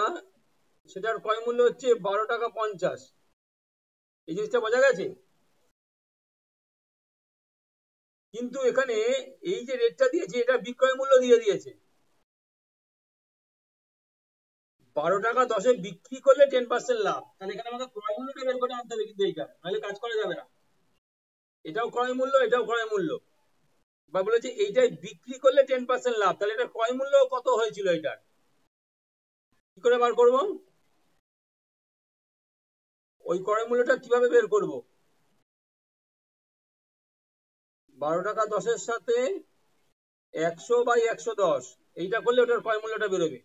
সেটার ক্রয় মূল্য হচ্ছে 12 টাকা 50। এই জিনিসটা বোঝা গেছে? কিন্তু এখানে এই যে রেটটা দিয়েছে, এটা বিক্রয় মূল্য দিয়ে দিয়েছে। 12 টাকা 10-এ বিক্রি করলে 10% লাভ, তাহলে এখানে আমাকে ক্রয় মূল্যটা বের করে আনতে হবে, কিন্তু এইটা নাহলে কাজ করা যাবে না। এটাও ক্রয় মূল্য, এটাও ক্রয় মূল্য। বা বলেছে এইটাই বিক্রি করলে 10% লাভ, তাহলে এটা ক্রয় মূল্য কত হয়েছিল এটার, কি করে বার করব? ওই ক্রয় মূল্যটা কিভাবে বের করব? 12 টাকা 10-এর সাথে 100/110, এইটা করলে ওটার ক্রয় মূল্যটা বেরোবে।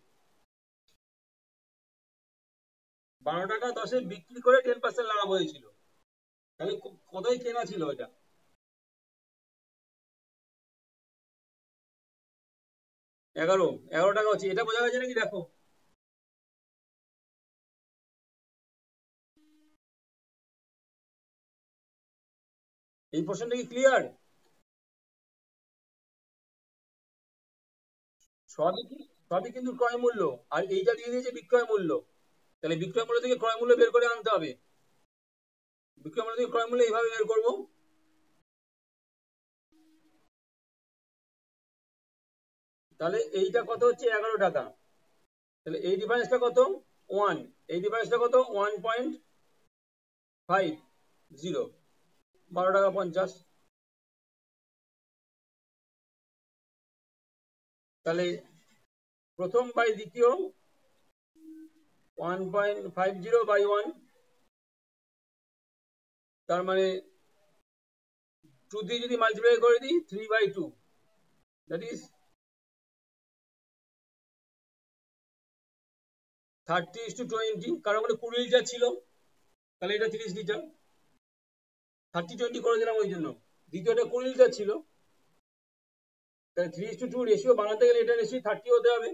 12 টাকা 10-এ বিক্রি করে 10% লাভ হয়েছিল, তাহলে কতই কেনা ছিল এটা? 11 টাকা হচ্ছে। এটা বোঝা গেছে নাকি দেখো? এই পোর্শনটা কি ক্লিয়ার? সবই কি, সবই কিন্তু ক্রয় মূল্য, আর এইটা দিয়ে দিয়েছে বিক্রয় মূল্য। তাহলে বিক্রয় মূল্য থেকে ক্রয় মূল্য বের করে আনতে হবে। বিক্রয় মূল্য থেকে ক্রয় মূল্য এইভাবে বের করবো। তাহলে এইটা কত হচ্ছে 11 টাকা। তাহলে এই ডিফারেন্সটা কত? 1। এই ডিফারেন্সটা কত? 1.50। 12 টাকা 50। তাহলে প্রথম বাই দ্বিতীয় 1.50/1, তার মানে 2 দিয়ে যদি মাল্টিপ্লাই করে দিই 3/2, দ্যাট ইজ 30:20। কারণ ওখানে 20 লিটার ছিল, তাহলে এটা 30 লিটার। 30-20 করে দিলাম ওই জন্য। দ্বিতীয়টা 20 লিটার ছিল, তাহলে 3:2 রেশিও বানাতে গেলে এটা নিশ্চয়ই 30 হতে হবে।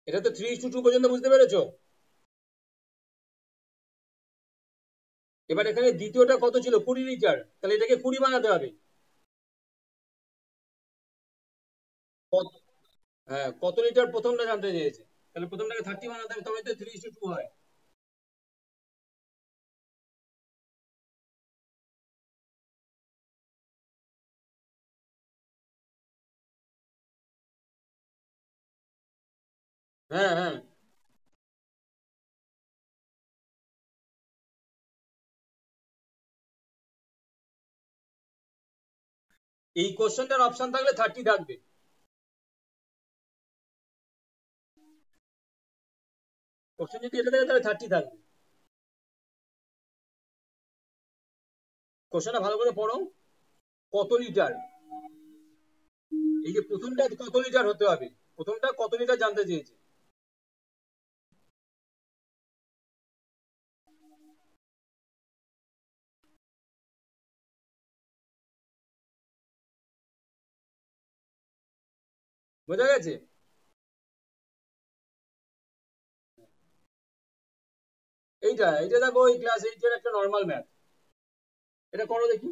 এটা তো 3:2 পর্যন্ত, বুঝতে পেরেছো? এবার এখানে দ্বিতীয়টা কত ছিল? 20 লিটার, তাহলে এটাকে 20 বানাতে হবে। হ্যাঁ, কত লিটার প্রথমটা জানতে চেয়েছে, তাহলে প্রথমটাকে 30 বানাতে হবে, তবে তো 3:2 হয়। হ্যাঁ হ্যাঁ, এই কোশ্চেনটার অপশন থাকলে 30 থাকবে। কোশ্চেন যদি এটা থাকে তাহলে 30 থাকবে। কোশ্চেনটা ভালো করে পড়ো। কত লিটার, এই যে প্রথমটা কত লিটার হতে হবে, প্রথমটা কত লিটার জানতে চেয়েছে। বোঝা গেছে? এইটা এইটা দেখো, ওই ক্লাস 8 এর একটা নর্মাল ম্যাথ। এটা করো দেখি।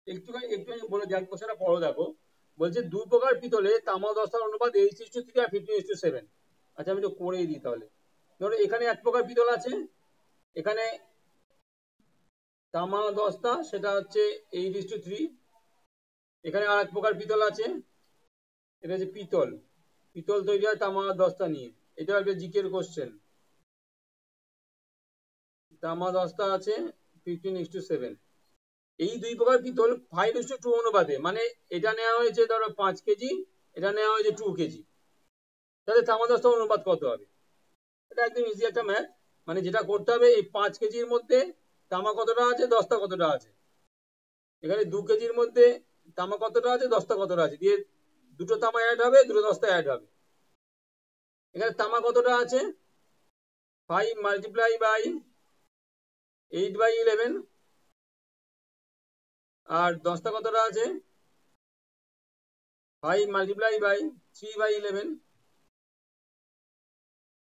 একটুখানি একটুখানি বলে দেখ, কোশ্চেনটা পড়ো দেখো। বলছে দুই প্রকার পিতলে তামা দস্তার অনুপাত 8:3 আর 15:7। আচ্ছা, আমি তো করেই দিই তাহলে। ধরো এখানে এক প্রকার পিতল আছে, এখানে তামা দস্তা, সেটা হচ্ছে 8:3। এখানে আর এক প্রকার পিতল আছে, এটা হচ্ছে পিতল। পিতল তৈরি হয় তামা দস্তা নিয়ে। এটা একটা জিকের কোশ্চেন। তামা দস্তা আছে 15:7। এই দুই প্রকার পিতল 5:2 অনুপাতে, মানে এটা নেওয়া হয়েছে ধরো 5 কেজি, এটা নেওয়া হয়েছে 2 কেজি, তাহলে তামা দস্তা অনুপাত কত হবে? এটা একদম ইজি একটা ম্যাথ। মানে যেটা করতে হবে, এই 5 কেজির মধ্যে তামা কতটা আছে, দস্তা কতটা আছে। এখানে 2 কেজির মধ্যে তামা কতটা আছে, দস্তা কতটা আছে, দিয়ে দুটো তামা অ্যাড হবে, দুটো দস্তা অ্যাড হবে। এখানে তামা কতটা আছে, 5 × 8/11। আর দস্তা কতটা আছে, 5 × 3/11।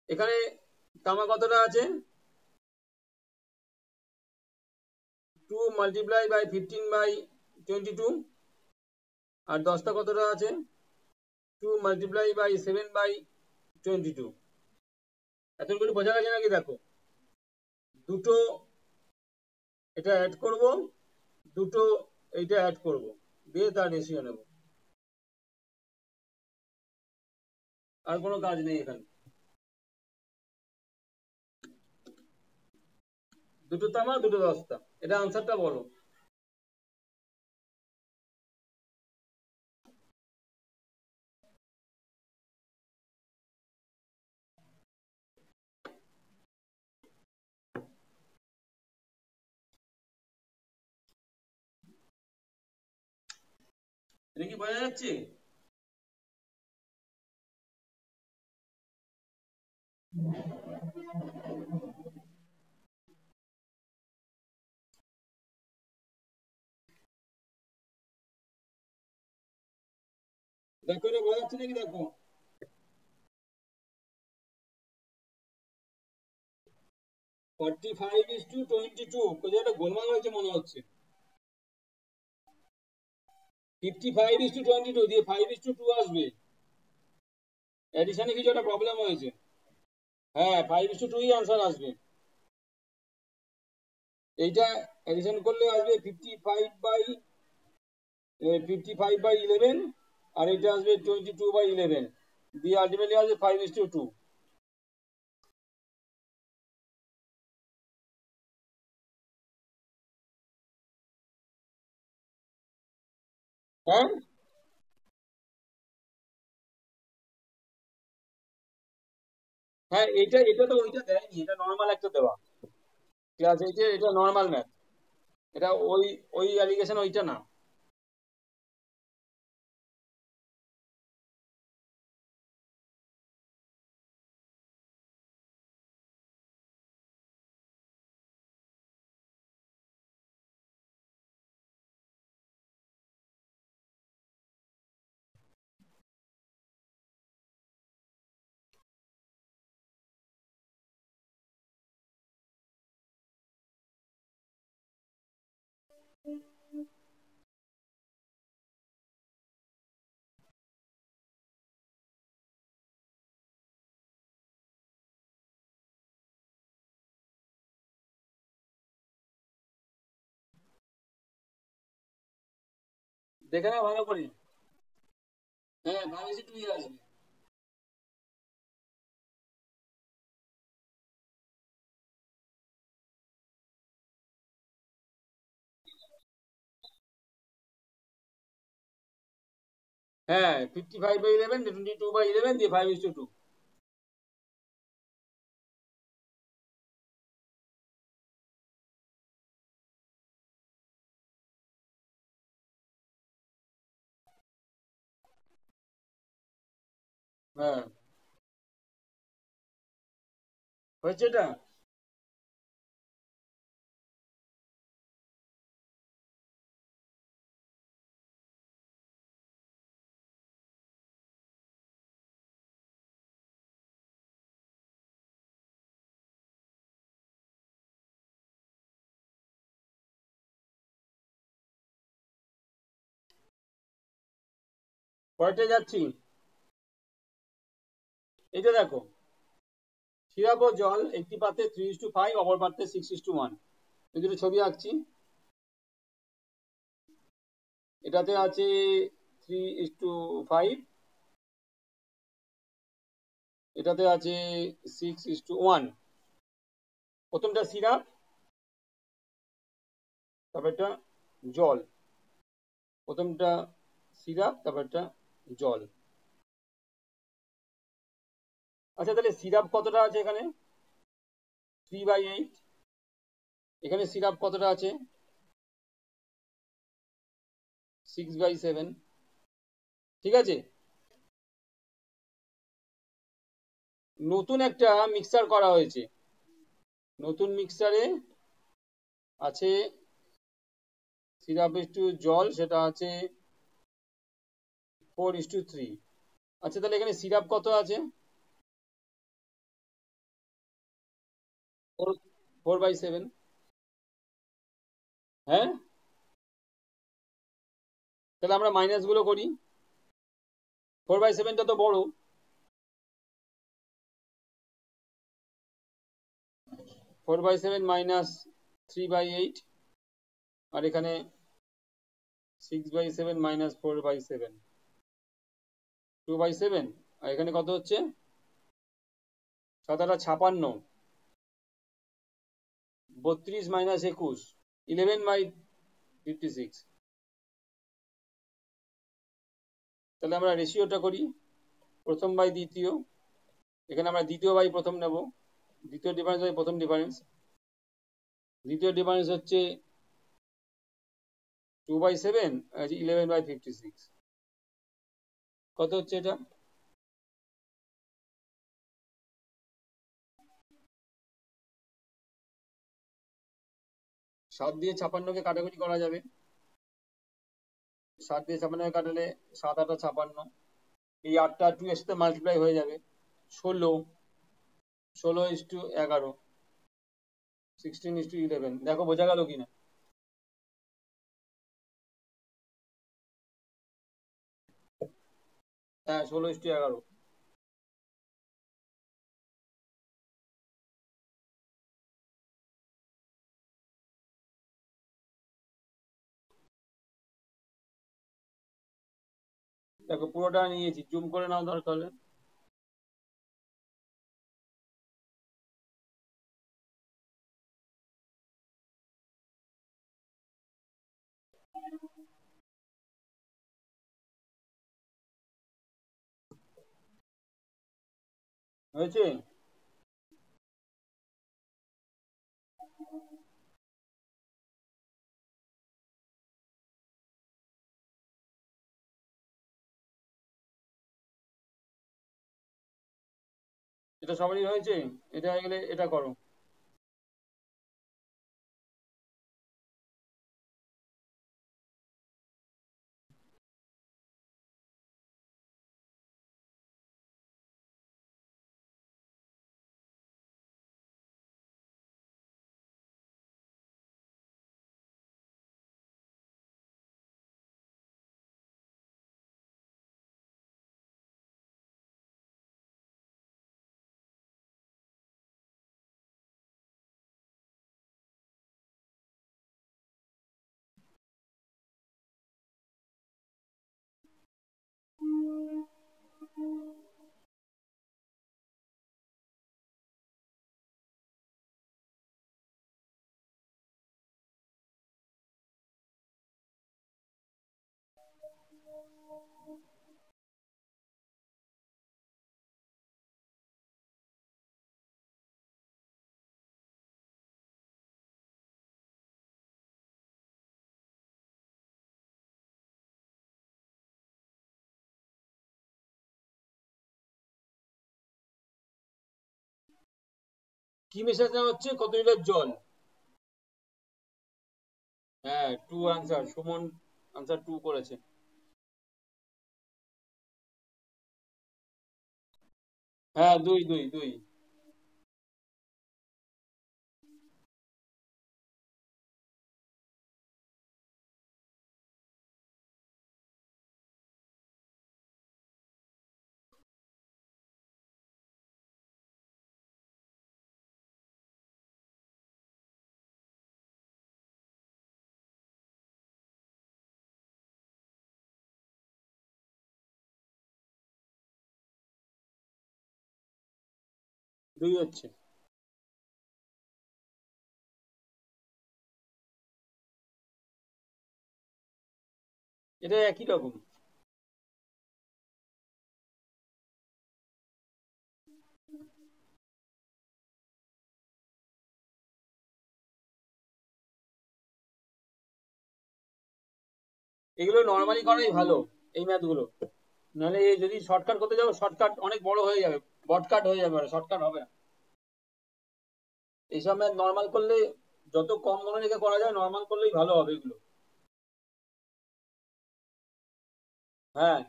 এখানে তামা কতটা আছে, 2 × 15/22। আর দস্তা কতটা আছে, 2 × 7/22। এতগুলো বোঝা গেছে নাকি? দেখো, দুটো এটা অ্যাড করব, দুটো এইটা অ্যাড করব, দিয়ে তার রেশিও নেব। আর কোনো কাজ নেই এখানে। দুটো তামা দুটো দস্তা, এটা আনসারটা বলো। এটা কি বোঝা যাচ্ছে? দেখো, এটা বোঝা যাচ্ছে নাকি? দেখো, 45:22 কোথায় একটা গোলমাল হয়েছে মনে হচ্ছে। 55:22 দিয়ে 5:2 আসবে, এডিশনে কিছু একটা প্রবলেম হয়েছে। হ্যাঁ 5:2 আনসার আসবে। এইটা এডিশন করলে আসবে 55/11 আর এটা আসবে 22/11 দিয়ে আলটিমেটলি আসবে 5:2। হ্যাঁ হ্যাঁ এটা এটা তো ওইটা দেয়নি, এটা নর্মাল একটা দেওয়া ক্লাস এইটে, এটা নর্মাল ম্যাথ। এটা ওই ওই অ্যালিগেশন ওইটা না। দেখে না ভালো করি। হ্যাঁ 5:2 আসবে। হ্যাঁ 55/11 22/11 দিয়ে 5:2। হ্যাঁ হয়েছে এটা। পরেরটা যাচ্ছি। এটা দেখো, সিরাপ ও জল একটি পাত্রে 3:5 অপর পাত্রে 6:1। এই দুটো ছবি আঁকছি। এটাতে আছে 3:5, এটাতে আছে 6:1। প্রথমটা সিরাপ, তারপরটা জল। প্রথমটা সিরাপ, তারপরটা জল। আচ্ছা তাহলে সিরাপ কতটা আছে এখানে? 3/8। এখানে সিরাপ কতটা আছে? 6/7। ঠিক আছে। নতুন একটা মিক্সার করা হয়েছে। নতুন মিক্সারে আছে সিরাপ ইস্টু জল, সেটা আছে 4:3। আচ্ছা তাহলে এখানে সিরাপ কত আছে? 4/7। হ্যাঁ তাহলে আমরা মাইনাস গুলো করি। 4/7টা তো বড়। 4/7 মাইনাস 3/8, আর এখানে 6/7 মাইনাস 4/7, 2/7। আর এখানে কত হচ্ছে? 7×8 = 56। 32 মাইনাস 21, 11/56। তাহলে আমরা রেশিওটা করি, প্রথম বাই দ্বিতীয়। এখানে আমরা দ্বিতীয় বাই প্রথম নেব। দ্বিতীয় ডিফারেন্স বাই প্রথম ডিফারেন্স। দ্বিতীয় ডিফারেন্স হচ্ছে 2/7 আর 11/56। কত হচ্ছে এটা? 7 দিয়ে 56কে কাটাকুটি করা যাবে। 7 দিয়ে 56কে কাটালে 7×8 = 56। এই 8টা 2 এর সাথে মাল্টিপ্লাই হয়ে যাবে। 16, 16:11। 16:11, দেখো বোঝা গেল কিনা। হ্যাঁ 16:11। দেখো পুরোটা নিয়েছি, জুম করে নাও দরকার হলে। হয়েছে? এটা সবারই হয়েছে? এটা হয়ে গেলে এটা করো। কি মেশাতে হচ্ছে? কত লিটার জল? হ্যাঁ, টু আনসার, সুমন আনসার 2 করেছে। হ্যাঁ 2 2 2। দুই হচ্ছে। এটা একই রকম। এগুলো নর্মালি করাই ভালো, এই ম্যাথ গুলো। নাহলে যদি শর্টকাট করতে যাবো, শর্টকাট অনেক বড় হয়ে যাবে, বটকাট হয়ে যাবে, শর্টকাট হবে না। এইসব ম্যাথ নর্মাল করলে, যত কম মনে রেখে করা যায় নর্মাল করলেই ভালো হবে এগুলো। হ্যাঁ,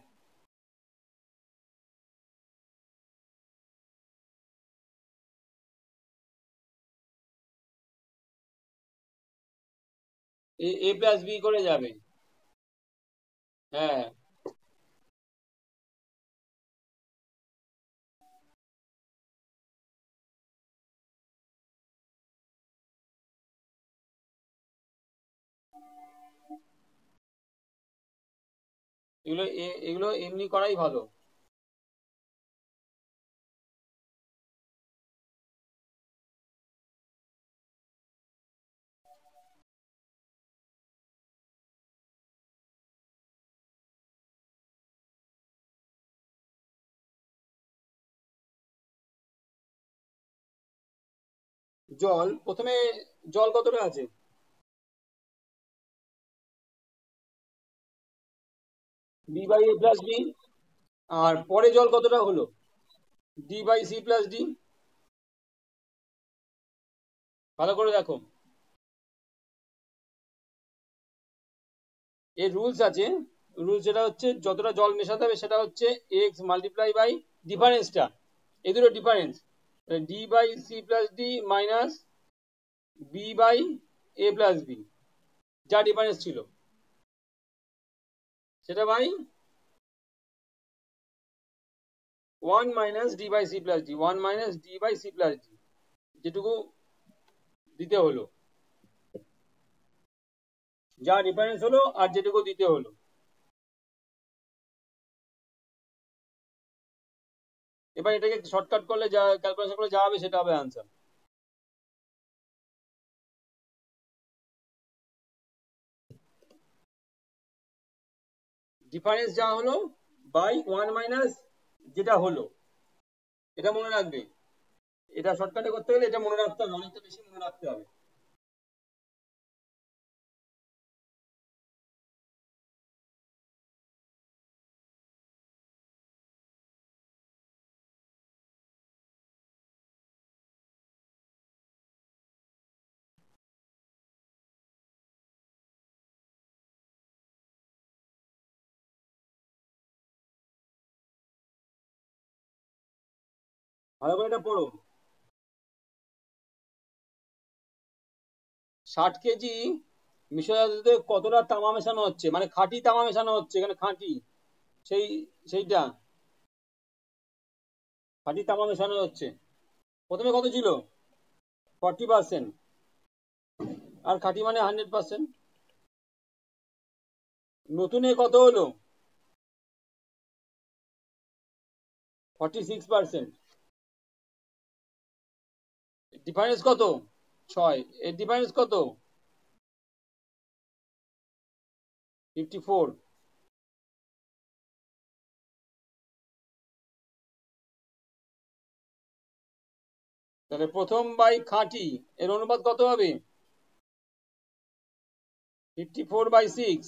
এ প্লাস বি করে যাবে। হ্যাঁ, এগুলো এমনি করাই ভালো। জল প্রথমে, জল কতটা আছে? B by A plus B. আর পরে জল কতটা হলো? D by C plus D. ভালো করে দেখো, এর রুলস আছে। রুলস যেটা হচ্ছে, যতটা জল মেশাতে হবে সেটা হচ্ছে এক্স মাল্টিপ্লাই বাই ডিফারেন্সটা, এই দুটো difference, D by C plus D minus B by A plus B, যা ডিফারেন্স ছিল সেটা by 1 minus D by C plus D, 1 minus D by C plus D, যেটুকু দিতে হলো, যা ডিফারেন্স হলো আর যেটুকু দিতে হলো। এবার এটাকে শর্টকাট করলে যা ক্যালকুলেশন করলে যা হবে সেটা হবে আনসার। ডিফারেন্স যা হলো বাই 1 মাইনাস যেটা হলো, এটা মনে রাখবে। এটা শর্টকাটে করতে গেলে এটা মনে রাখতে হবে, অনেকটা বেশি মনে রাখতে হবে। ভালো করে এটা পড়ো। 60 কেজি মিশরাতে কতটা তামা মেশানো হচ্ছে, মানে খাঁটি তামা মেশানো হচ্ছে এখানে, খাঁটি সেই সেইটা খাঁটি তামা মেশানো হচ্ছে। প্রথমে কত ছিল? 40%। আর খাঁটি মানে 100%। নতুনে কত হলো? 46%। ডিফারেন্স কত? 6। এর ডিফারেন্স কত? 54। তাহলে প্রথম বাই খাঁটি এর অনুপাত কত হবে? 54/6।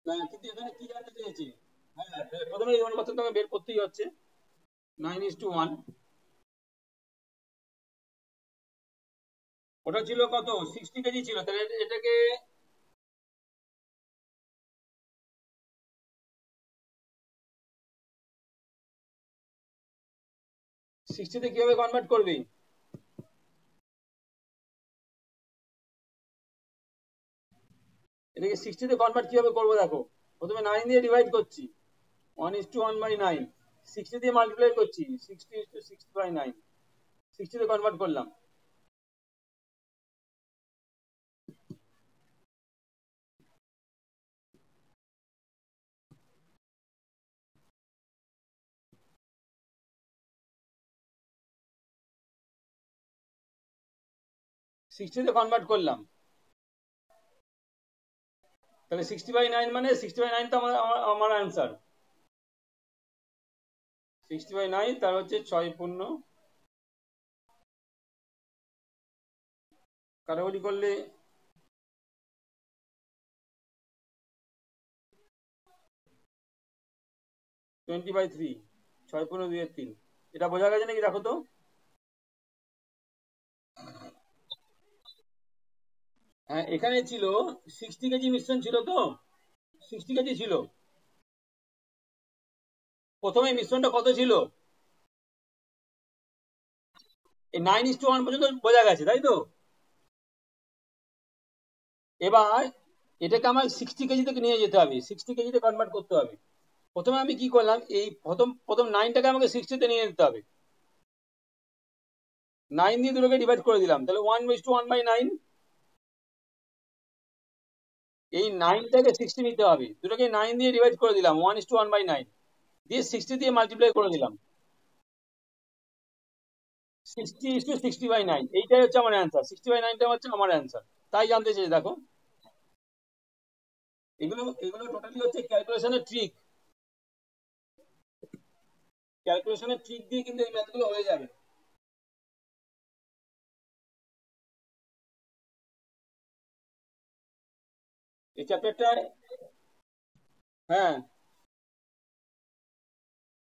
না, কিন্তু এখানে কি জানতে চেয়েছি? হ্যাঁ, প্রথমে এই অনুপাতটা তোমাকে বের করতেই হচ্ছে। 9:1। ওটা ছিল কত? 60 কেজি ছিল, তাহলে এটাকে 60-তে কিভাবে কনভার্ট করবি? এটাকে 60-তে কনভার্ট কিভাবে করবো দেখো। প্রথমে 9 দিয়ে ডিভাইড করছি, 1:1/9। 60 দিয়ে মাল্টিপ্লাই করছি, 60:60/9। 60-তে কনভার্ট করলাম। 60-তে কনভার্ট করলাম, তাহলে 60/9 মানে 60/9 তো আমার আমার আমার অ্যান্সার। 60/9 তার হচ্ছে 6 কাটাকুটি করলে 20/3। 6 × 2 = 3। এটা বোঝা গেছে নাকি দেখো তো? হ্যাঁ, এখানে ছিল 60 কেজি মিশ্রণ ছিল তো, 60 কেজি ছিল। প্রথমে মিশ্রণটা কত ছিল? এই 9:1 পর্যন্ত বোঝা গেছে, তাই তো? এবার এটাকে আমার 60 কেজি থেকে নিয়ে যেতে হবে, 60 কেজিতে কনভার্ট করতে হবে। প্রথমে আমি কি করলাম, এই প্রথম প্রথম 9টাকে আমাকে 60-তে নিয়ে যেতে হবে। 9 দিয়ে দুটোকে ডিভাইড করে দিলাম, তাহলে 1:1/9। এই 9টাকে 60 নিতে হবে, দুটোকে 9 দিয়ে ডিভাইড করে দিলাম, 1:1/9 দিয়ে 60 দিয়ে মাল্টিপ্লাই করে দিলাম। 60:60/9, এইটাই হচ্ছে আমার অ্যান্সার। 60/9টা হচ্ছে আমার অ্যান্সার। তাই জানতে চাই দেখো। এগুলো এগুলো টোটালি হচ্ছে ক্যালকুলেশনের ট্রিক। ক্যালকুলেশনের ট্রিক দিয়ে কিন্তু এই ম্যাথগুলো হয়ে যাবে। এই চ্যাপ্টারটায়, হ্যাঁ,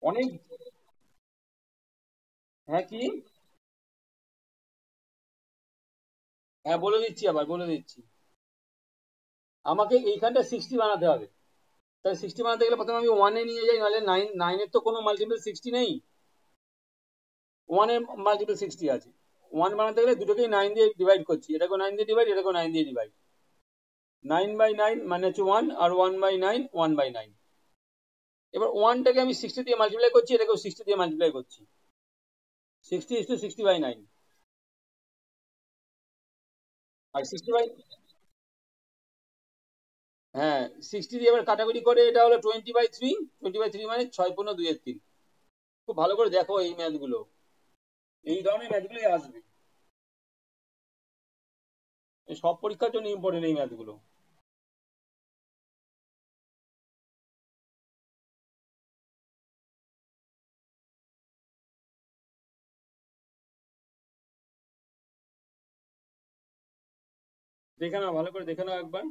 অনেক। হ্যাঁ, কি? হ্যাঁ, বলে দিচ্ছি, আবার বলে দিচ্ছি। আমাকে এইখানটা 60 বানাতে হবে। তাহলে 60 বানাতে গেলে প্রথমে আমি 1 এ নিয়ে যাই, নাহলে 9 এর তো কোনো মাল্টিপল 60 নেই, 1 এর মাল্টিপল 60 আছে। 1 বানাতে গেলে দুটোকেই 9 দিয়ে ডিভাইড করছি, এটাকে 9 দিয়ে ডিভাইড, এটাকে 9 দিয়ে ডিভাইড। 9/9 মানে হচ্ছে 1, আর 1/9 1/9। এবার 1টাকে আমি 60 দিয়ে মাল্টিপ্লাই করছি, এটাকেও 60 দিয়ে মাল্টিপ্লাই করছি। 60:60/9। আর 60 হ্যাঁ, 60 দিয়ে এবার কাটাকুটি করে এটা হলো 20/3। 20/3 মানে 6×2 = 3। খুব ভালো করে দেখো এই ম্যাথ গুলো, এই ধরনের ম্যাথ গুলোই আসবে, এই সব পরীক্ষার জন্য ইম্পর্টেন্ট এই ম্যাথ গুলো। দেখে নাও, ভালো করে দেখে নাও একবার।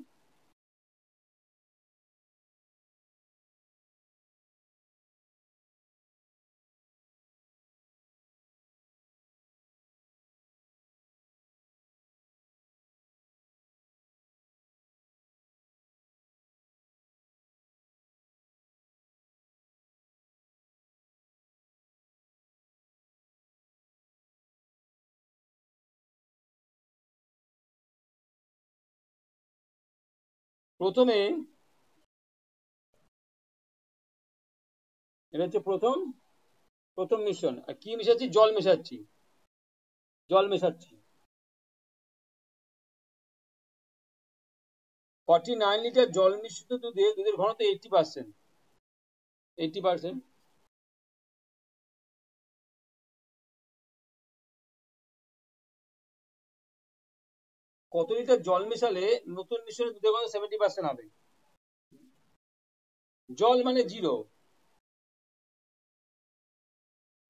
প্রথমে এটা হচ্ছে প্রথম প্রথম মিশ্রণ। আর কি মেশাচ্ছি? জল মেশাচ্ছি, জল মেশাচ্ছি। 49 লিটার জল মিশ্রিত দুধে দুধের ঘনত্ব 80%। 80%। কত লিটার জল মেশালে নতুন মিশ্রণে দুধের ঘনত্ব 70% হবে? জল মানে 0,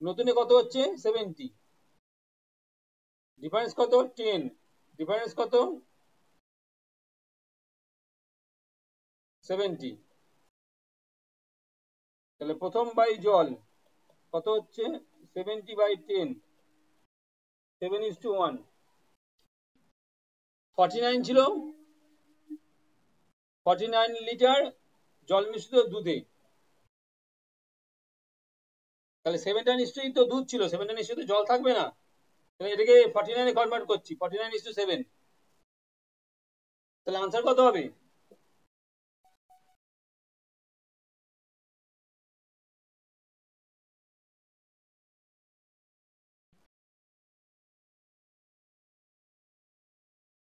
নতুনে কত হচ্ছে? 70। ডিফারেন্স কত? 10। ডিফারেন্স কত? 70। তাহলে প্রথম বাই জল কত হচ্ছে? 70/10, 7:1। 49 ছিল, 49 লিটার জল মিশ্রিত দুধে, তাহলে 7টা নিশ্চয়ই তো দুধ ছিল, 7টা নিশ্চয়ই তো জল থাকবে না। তাহলে এটাকে 49 কনভার্ট করছি, 49:7। তাহলে আনসার কত হবে?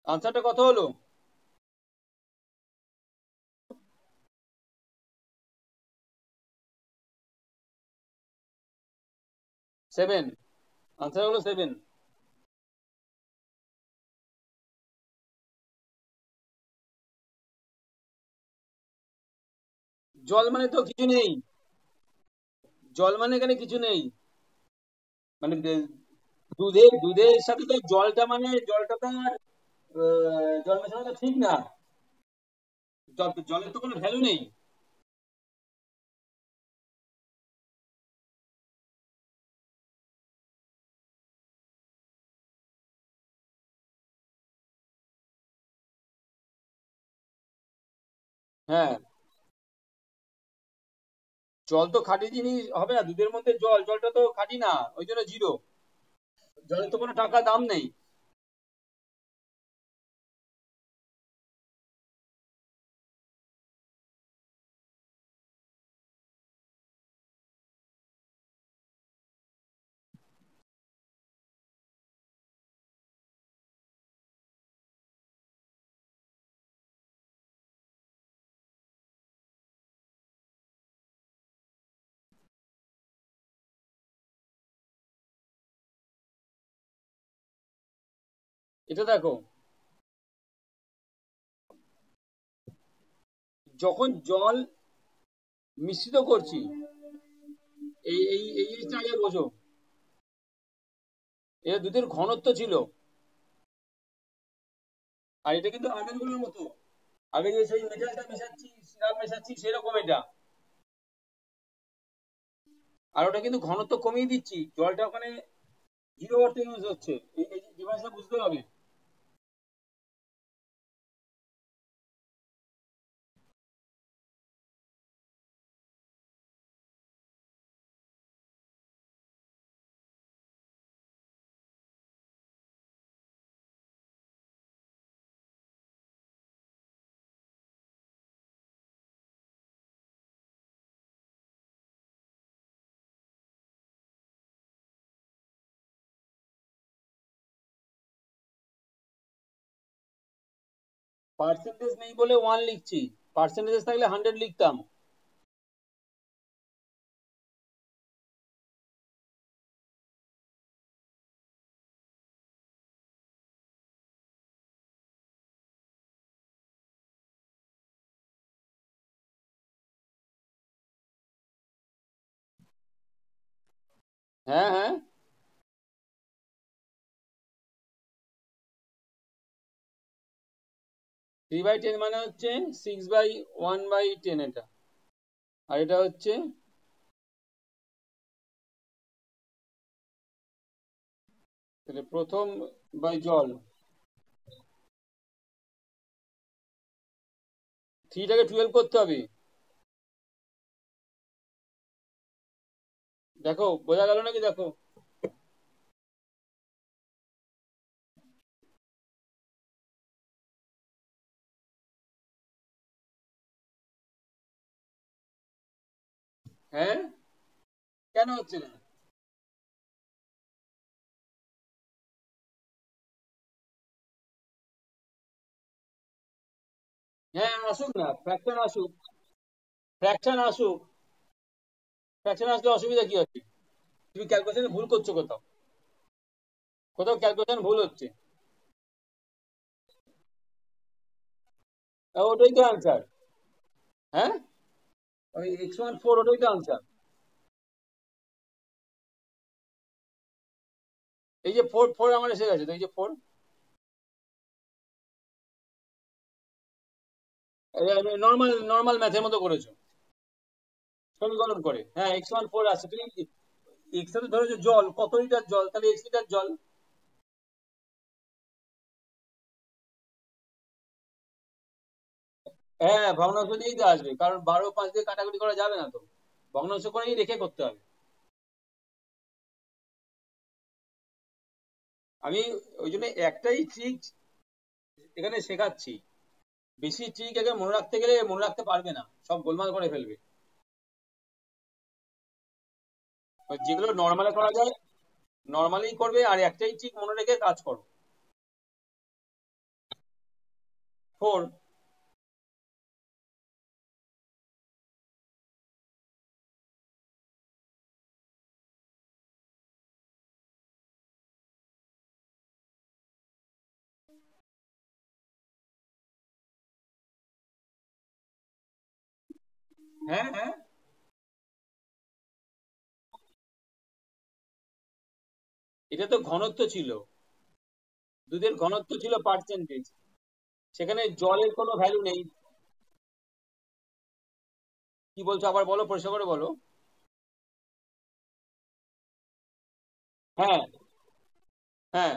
আনসারটা কত হলো? 7। আনসার হলো 7। জল মানে তো কিছু নেই, জল মানে এখানে কিছু নেই, মানে দুধের দুধের সাথে তো জলটা, মানে জলটা তো আর জল মেশানো তো ঠিক না, জলের তো কোনো ভ্যালু নেই। হ্যাঁ, জল তো খাঁটি জিনিস হবে না, দুধের মধ্যে জলটা তো খাঁটি না, ওই জন্য 0। জলের তো কোনো টাকা দাম নেই। এটা দেখো, যখন জল মিশ্রিত করছি, এই জিনিসটা আগে বোঝো, এটা দুধের ঘনত্ব ছিল, আর এটা কিন্তু আগের গুলোর মতো, আগে যে সেই মেটালটা মেশাচ্ছি, সিরাপ মেশাচ্ছি, সেরকম এটা। আর ওটা কিন্তু ঘনত্ব কমিয়ে দিচ্ছি, জলটা ওখানে 0 ইউজ হচ্ছে, এই ডিভাইসটা বুঝতে হবে। পার্সেন্টেজ নেই বলে 1 লিখছি, পার্সেন্টেজ থাকলে 100 লিখতাম। হ্যাঁ হ্যাঁ, 3/10 মানে হচ্ছে 6/1/10 এটা। আর এটা হচ্ছে, তাহলে প্রথম বাই জল, 3টাকে 12 করতে হবে। দেখো বোঝা গেল নাকি, দেখো। হ্যাঁ, কেন হচ্ছে না? হ্যাঁ আসুক না, ফ্র্যাকশন আসুক, ফ্র্যাকশন আসুক, ফ্র্যাকশন আসলে অসুবিধা কি হচ্ছে? তুমি ক্যালকুলেশনে ভুল করছো কোথাও, কোথাও ক্যালকুলেশন ভুল হচ্ছে। ওটাই তো আনসার। হ্যাঁ, ওই x1 4, ওটাই তো আনসার। এই যে 4 4 আমার এসে গেছে তো, এই যে 4, নর্মাল নর্মাল ম্যাথের মতো করেছো, সমীকরণ করে। হ্যাঁ x1 4 আছে, তুমি এক্স এর ধরেছো জল, কত লিটার জল, তাহলে x লিটার জল। হ্যাঁ, ভগ্নাংশ দিয়েই তো আসবে, কারণ 12 5 দিয়ে কাটাকুটি করা যাবে না তো, ভগ্নাংশ করেই রেখে করতে হবে। আমি ওই জন্য একটাই ট্রিক এখানে শেখাচ্ছি, বেশি ট্রিক এখানে মনে রাখতে গেলে মনে রাখতে পারবে না, সব গোলমাল করে ফেলবে। ওই যেগুলো নর্মালে করা যায় নর্মালি করবে, আর একটাই ট্রিক মনে রেখে কাজ করো। 4। হ্যাঁ হ্যাঁ, এটা তো ঘনত্ব ছিল, দুধের ঘনত্ব ছিল পার্সেন্টেজ, সেখানে জলের কোনো ভ্যালু নেই। কি বলছো আবার বলো, পরিষ্কার করে বলো। হ্যাঁ হ্যাঁ,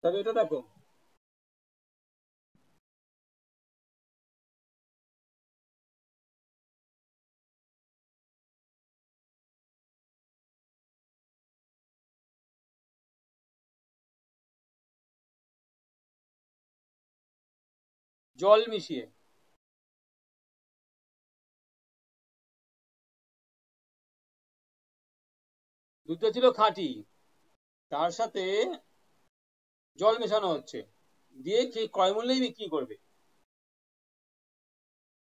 তবে এটা দেখো, জল মিশিয়ে, দুধটা ছিল খাঁটি, তার সাথে জল মেশানো হচ্ছে, দিয়ে ক্রয় মূল্যেই বিক্রি করবে।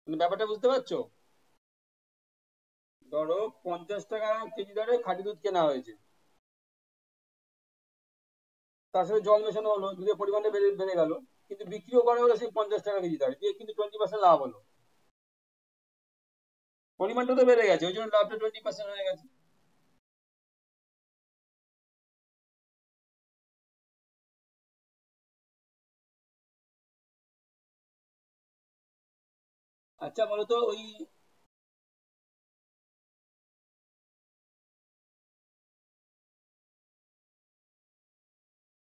মানে ব্যাপারটা বুঝতে পারছো? ধরো 50 টাকা কেজি দরে খাঁটি দুধ কেনা হয়েছে, তার সাথে জল মেশানো হলো, দুধের পরিমাণটা বেড়ে বেড়ে গেল, কিন্তু বিক্রিও করা হলো সেই 50 টাকা কেজি দরে, দিয়ে কিন্তু 20% লাভ হলো। পরিমাণটা তো বেড়ে গেছে, ওই জন্য লাভটা 20% হয়ে গেছে। আচ্ছা বলো তো ওই,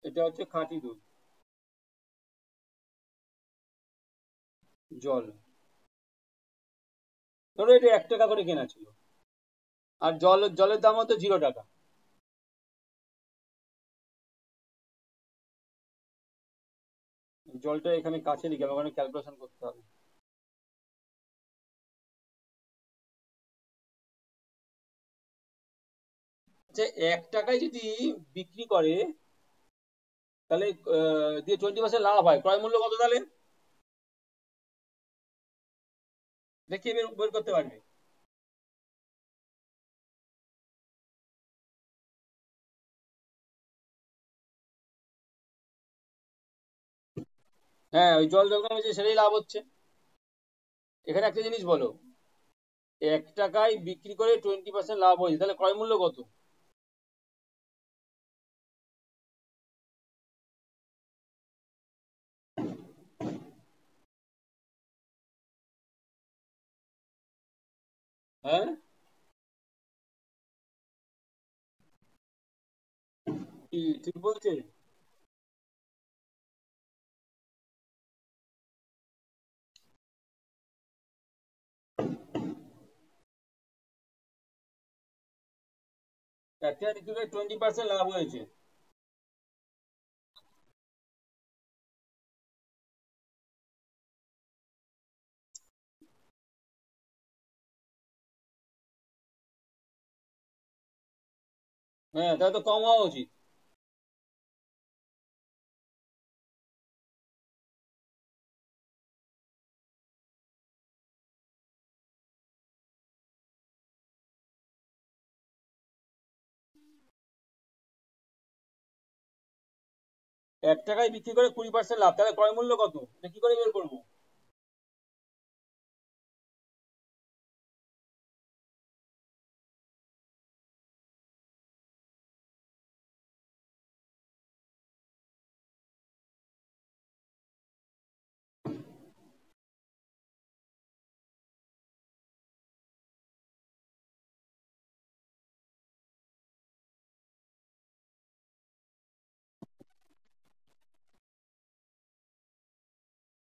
এটা হচ্ছে খাঁটি দুধ, জল, ধরো এটা 1 টাকা করে কেনা ছিল, আর জলের দাম হতো 0 টাকা। জলটা এখানে কাছে লিখে ওখানে ক্যালকুলেশন করতে হবে। আচ্ছা 1 টাকায় যদি বিক্রি করে, তাহলে দিয়ে 20% লাভ হয়, ক্রয় মূল্য কত তাহলে? দেখি বের বের করতে পারবে? হ্যাঁ, ওই জল যখন হচ্ছে সেটাই লাভ হচ্ছে। এখানে একটা জিনিস বলো, 1 টাকায় বিক্রি করে 20% লাভ হয়েছে, তাহলে ক্রয় মূল্য কত? হ্যাঁ, কি ঠিক বলছে? একটা বিক্রি করে 20% লাভ হয়েছে। হ্যাঁ, তাহলে তো কম হওয়া উচিত। এক টাকায় বিক্রি করে 20% লাভ, তাহলে ক্রয় মূল্য কত, এটা কি করে বের করবো?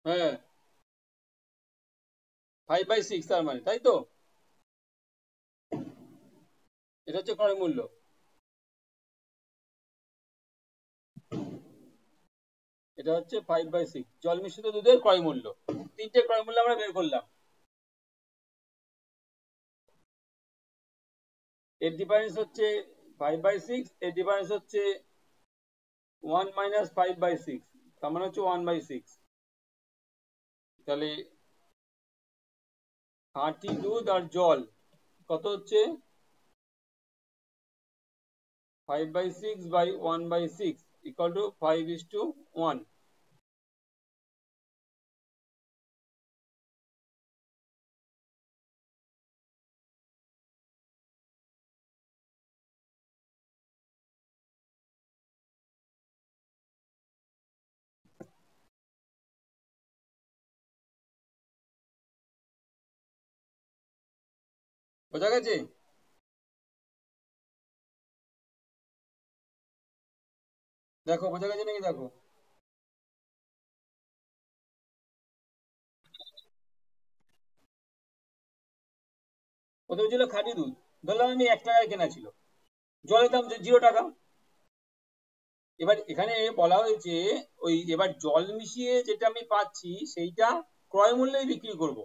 হ্যাঁ, 5/6 তার মানে, তাই তো? এটা হচ্ছে ক্রয় মূল্য। এটা হচ্ছে 5/6 জল মিশ্রিত দুধের ক্রয় মূল্য। তিনটে ক্রয় মূল্য আমরা বের করলাম। এর ডিফারেন্স হচ্ছে 5/6, এর ডিফারেন্স হচ্ছে 1 - 5/6, তার মানে হচ্ছে 1/6। তাহলে খাঁটি দুধ আর জল কত হচ্ছে? 5/6/1/6 ইকুয়াল টু 5:1। বোঝা গেছে? দেখো বোঝা গেছে নাকি দেখো। প্রথমে ছিল খাঁটি দুধ, ধরলাম আমি 1 টাকায় কেনা ছিল, জলের দাম 0 টাকা। এবার এখানে বলা হয়েছে ওই এবার জল মিশিয়ে যেটা আমি পাচ্ছি সেইটা ক্রয় মূল্যেই বিক্রি করব।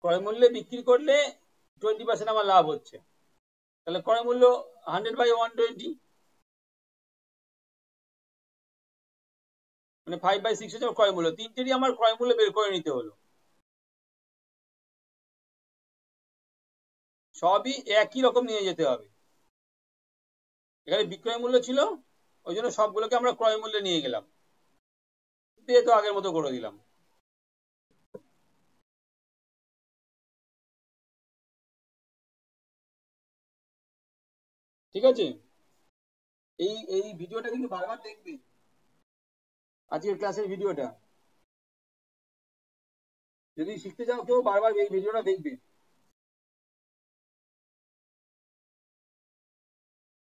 ক্রয় মূল্যে বিক্রি করলে 20% আমার লাভ হচ্ছে, তাহলে ক্রয় মূল্য 100/120, মানে 5/6 হচ্ছে ক্রয় মূল্য। তিনটেরই আমার ক্রয় মূল্য বের করে নিতে হলো। সবই একই রকম নিয়ে যেতে হবে। এখানে বিক্রয় মূল্য ছিল, ওই জন্য সবগুলোকে আমরা ক্রয় মূল্যে নিয়ে গেলাম, দিয়ে তো আগের মতো করে দিলাম। ঠিক আছে, এই এই ভিডিওটা কিন্তু বারবার দেখবে, আজকের ক্লাসের ভিডিওটা। যদি শিখতে চাও কেউ, বারবার এই ভিডিওটা দেখবে।